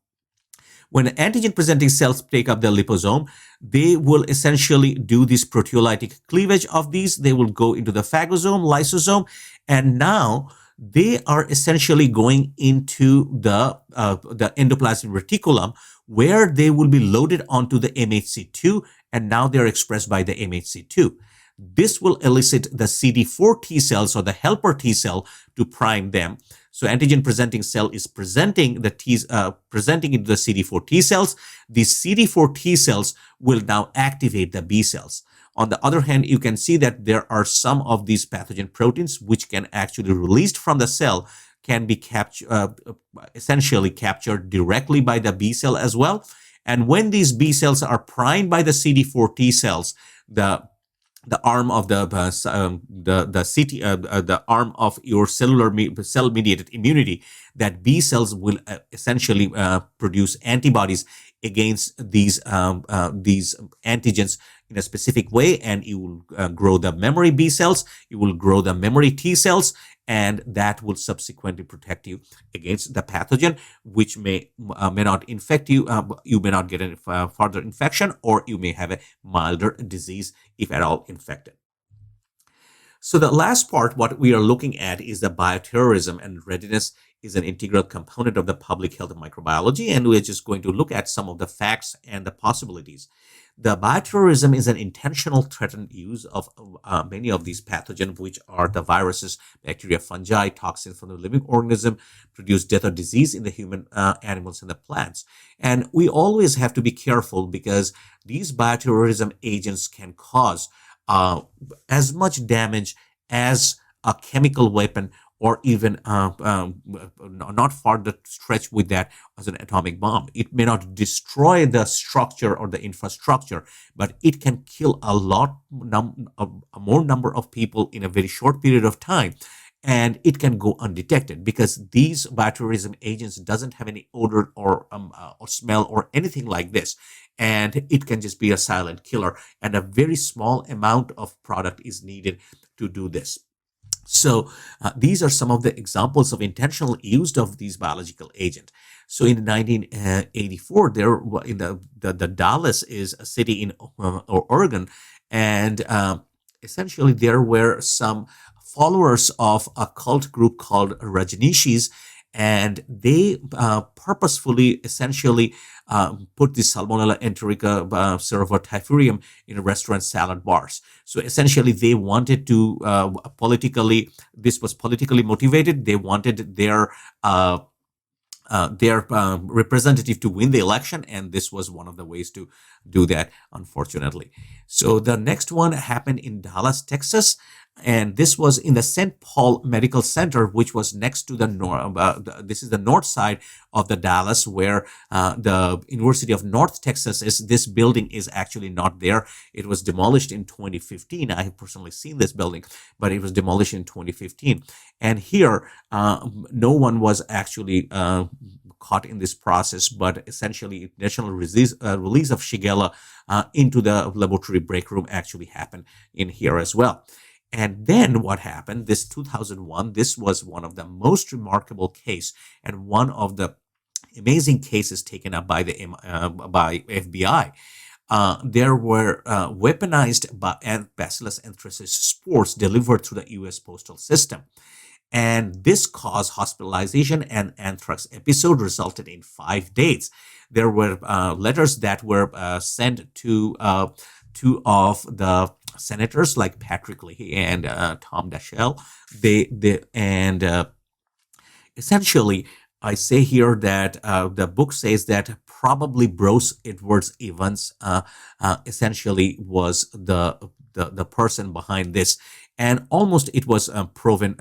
When antigen presenting cells take up the liposome, they will essentially do this proteolytic cleavage of these. They will go into the phagosome, lysosome, and now they are essentially going into the endoplasmic reticulum, where they will be loaded onto the MHC2, and now they're expressed by the MHC2. This will elicit the CD4 T cells, or the helper T cell, to prime them. So antigen presenting cell is presenting the presenting into the CD4 T cells. These CD4 T cells will now activate the B cells. On the other hand, you can see that there are some of these pathogen proteins which can actually released from the cell, can be essentially captured directly by the B cell as well. And when these B cells are primed by the CD4 T cells, the arm of the arm of your cell mediated immunity, that B cells will essentially produce antibodies against these antigens in a specific way, and you will grow the memory B cells, you will grow the memory T cells, and that will subsequently protect you against the pathogen, which may not infect you. You may not get any further infection, or you may have a milder disease if at all infected. So the last part, what we are looking at, is the bioterrorism, and readiness is an integral component of the public health microbiology, and we're just going to look at some of the facts and the possibilities. The bioterrorism is an intentional threatened use of many of these pathogens, which are the viruses, bacteria, fungi, toxins from the living organism, produce death or disease in the human, animals, and the plants. And we always have to be careful, because these bioterrorism agents can cause as much damage as a chemical weapon, or even not farther stretch with that as an atomic bomb. It may not destroy the structure or the infrastructure, but it can kill a more number of people in a very short period of time. And it can go undetected, because these bioterrorism agents doesn't have any odor or smell or anything like this. And it can just be a silent killer. And a very small amount of product is needed to do this. So these are some of the examples of intentional use of these biological agents. So in 1984, there in the Dallas is a city in Oregon, and essentially there were some followers of a cult group called Rajneeshis, and they purposefully essentially put the Salmonella enterica cerevisiae in restaurant salad bars. So essentially they wanted to this was politically motivated. They wanted their representative to win the election, and this was one of the ways to do that, unfortunately. So the next one happened in Dallas, Texas, and this was in the St. Paul Medical Center, which was next to the north. This is the north side of the Dallas, where the University of North Texas is. This building is actually not there. It was demolished in 2015. I have personally seen this building, but it was demolished in 2015. And here, no one was actually caught in this process, but essentially national release of Shigella into the laboratory break room actually happened in here as well. And then what happened, this 2001, this was one of the most remarkable case and one of the amazing cases taken up by the by FBI. There were weaponized Bacillus anthracis spores delivered through the U.S. postal system. And this caused hospitalization, and anthrax episode resulted in 5 deaths. There were letters that were sent to two of the senators, like Patrick Leahy and Tom Daschle. Essentially, I say here that the book says that probably Bruce Edwards Evans essentially was the person behind this, and almost it was proven,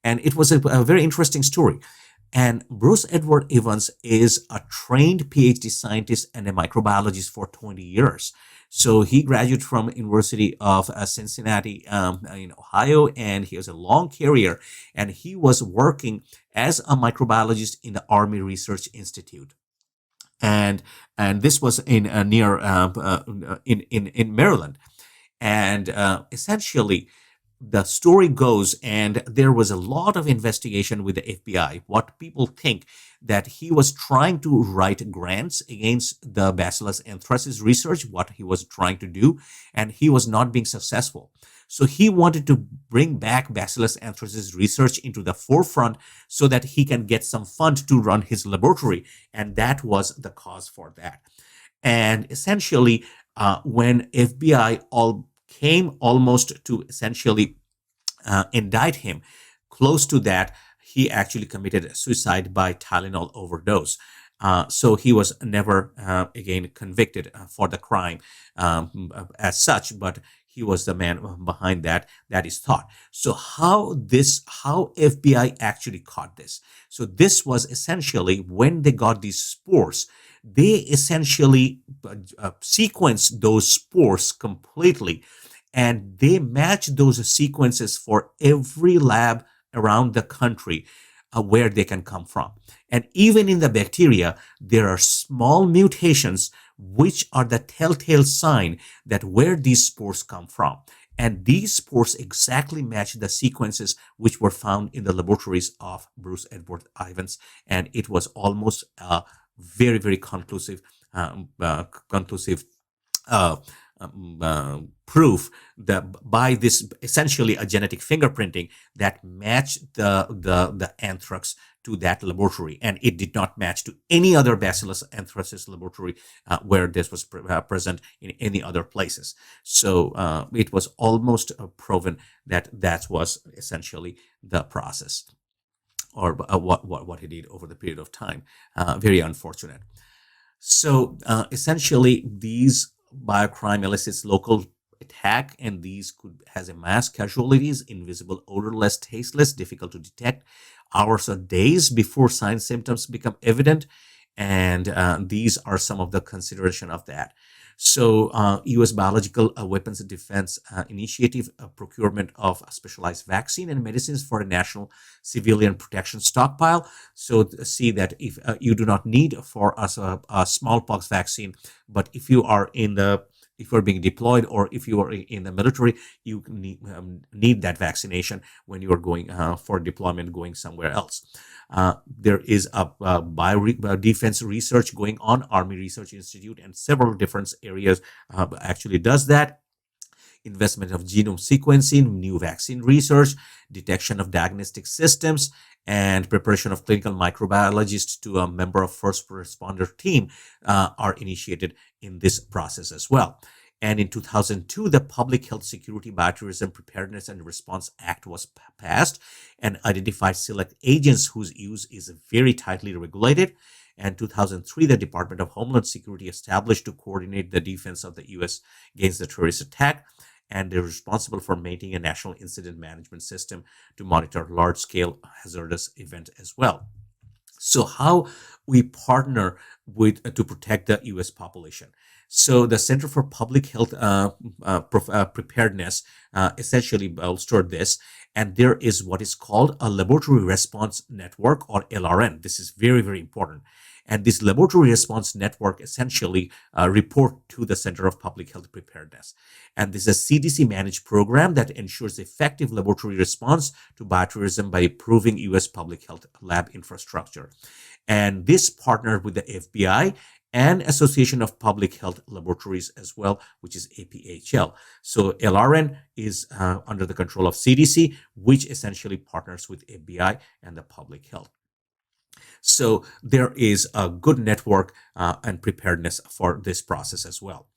and it was a very interesting story. And Bruce Edward Evans is a trained PhD scientist and a microbiologist for 20 years. So he graduated from University of Cincinnati in Ohio, and he has a long career. And he was working as a microbiologist in the Army Research Institute, and this was in near in Maryland. And essentially, the story goes, and there was a lot of investigation with the FBI. What people think that he was trying to write grants against the Bacillus anthracis research, what he was trying to do, and he was not being successful. So he wanted to bring back Bacillus anthracis research into the forefront so that he can get some fund to run his laboratory, and that was the cause for that. And essentially, when FBI all came almost to essentially indict him, close to that, he actually committed suicide by Tylenol overdose. So he was never again convicted for the crime as such, but he was the man behind that. That is thought. So how FBI actually caught this? So this was essentially when they got these spores, they essentially sequenced those spores completely, and they match those sequences for every lab around the country where they can come from. And even in the bacteria, there are small mutations which are the telltale sign that where these spores come from. And these spores exactly match the sequences which were found in the laboratories of Bruce Edward Ivins. And it was almost very, very conclusive uh, proof that by this essentially a genetic fingerprinting that matched the anthrax to that laboratory, and it did not match to any other Bacillus anthracis laboratory where this was present in any other places. So it was almost proven that that was essentially the process, or what he did over the period of time. Very unfortunate. So essentially, these biocrime elicits local attack, and these could has a mass casualties, invisible, odorless, tasteless, difficult to detect, hours or days before signs symptoms become evident, and these are some of the consideration of that. So, U.S. Biological Weapons Defense Initiative procurement of a specialized vaccine and medicines for a national civilian protection stockpile. So, see that if you do not need for us a smallpox vaccine, but if you're being deployed or if you are in the military, you need that vaccination when you are going for deployment, going somewhere else. There is a defense research going on. Army Research Institute and several different areas actually does that. Investment of genome sequencing, new vaccine research, detection of diagnostic systems, and preparation of clinical microbiologists to a member of first responder team are initiated in this process as well. And in 2002, the Public Health Security Bioterrorism Preparedness and Response Act was passed and identified select agents whose use is very tightly regulated. And 2003, the Department of Homeland Security established to coordinate the defense of the U.S. against the terrorist attack, and they're responsible for maintaining a national incident management system to monitor large-scale hazardous event as well. So how we partner with to protect the U.S. population. So the Center for Public Health Preparedness essentially bolstered this, and there is what is called a Laboratory Response Network, or LRN. This is very, very important. And this Laboratory Response Network essentially report to the Center of Public Health Preparedness. And this is a CDC managed program that ensures effective laboratory response to bioterrorism by improving U.S. public health lab infrastructure. And this partnered with the FBI and Association of Public Health Laboratories as well, which is APHL. So LRN is under the control of CDC, which essentially partners with FBI and the public health. So there is a good network and preparedness for this process as well.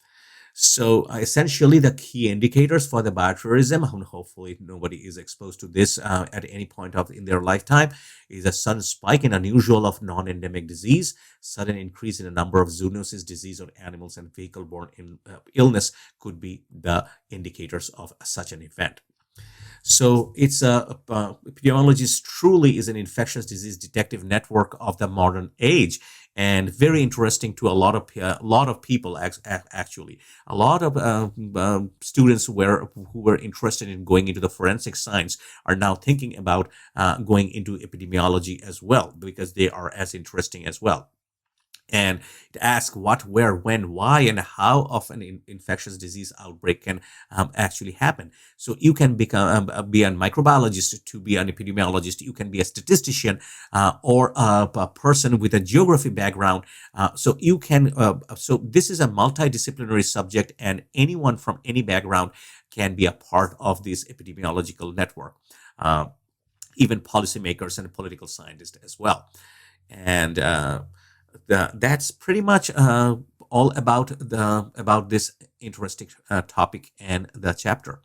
So essentially, the key indicators for the bioterrorism, and hopefully nobody is exposed to this at any point of in their lifetime, is a sudden spike in unusual of non-endemic disease, sudden increase in the number of zoonosis disease on animals, and vehicle-borne illness could be the indicators of such an event. So it's epidemiology is truly is an infectious disease detective network of the modern age, and very interesting to a lot of people. Actually, a lot of students who were interested in going into the forensic science are now thinking about going into epidemiology as well, because they are as interesting as well. And to ask what, where, when, why, and how of an infectious disease outbreak can actually happen. So you can be a microbiologist to be an epidemiologist. You can be a statistician or a person with a geography background. So you can. So this is a multidisciplinary subject, and anyone from any background can be a part of this epidemiological network. Uh, Even policymakers and political scientists as well. And that's pretty much all about this interesting topic and the chapter.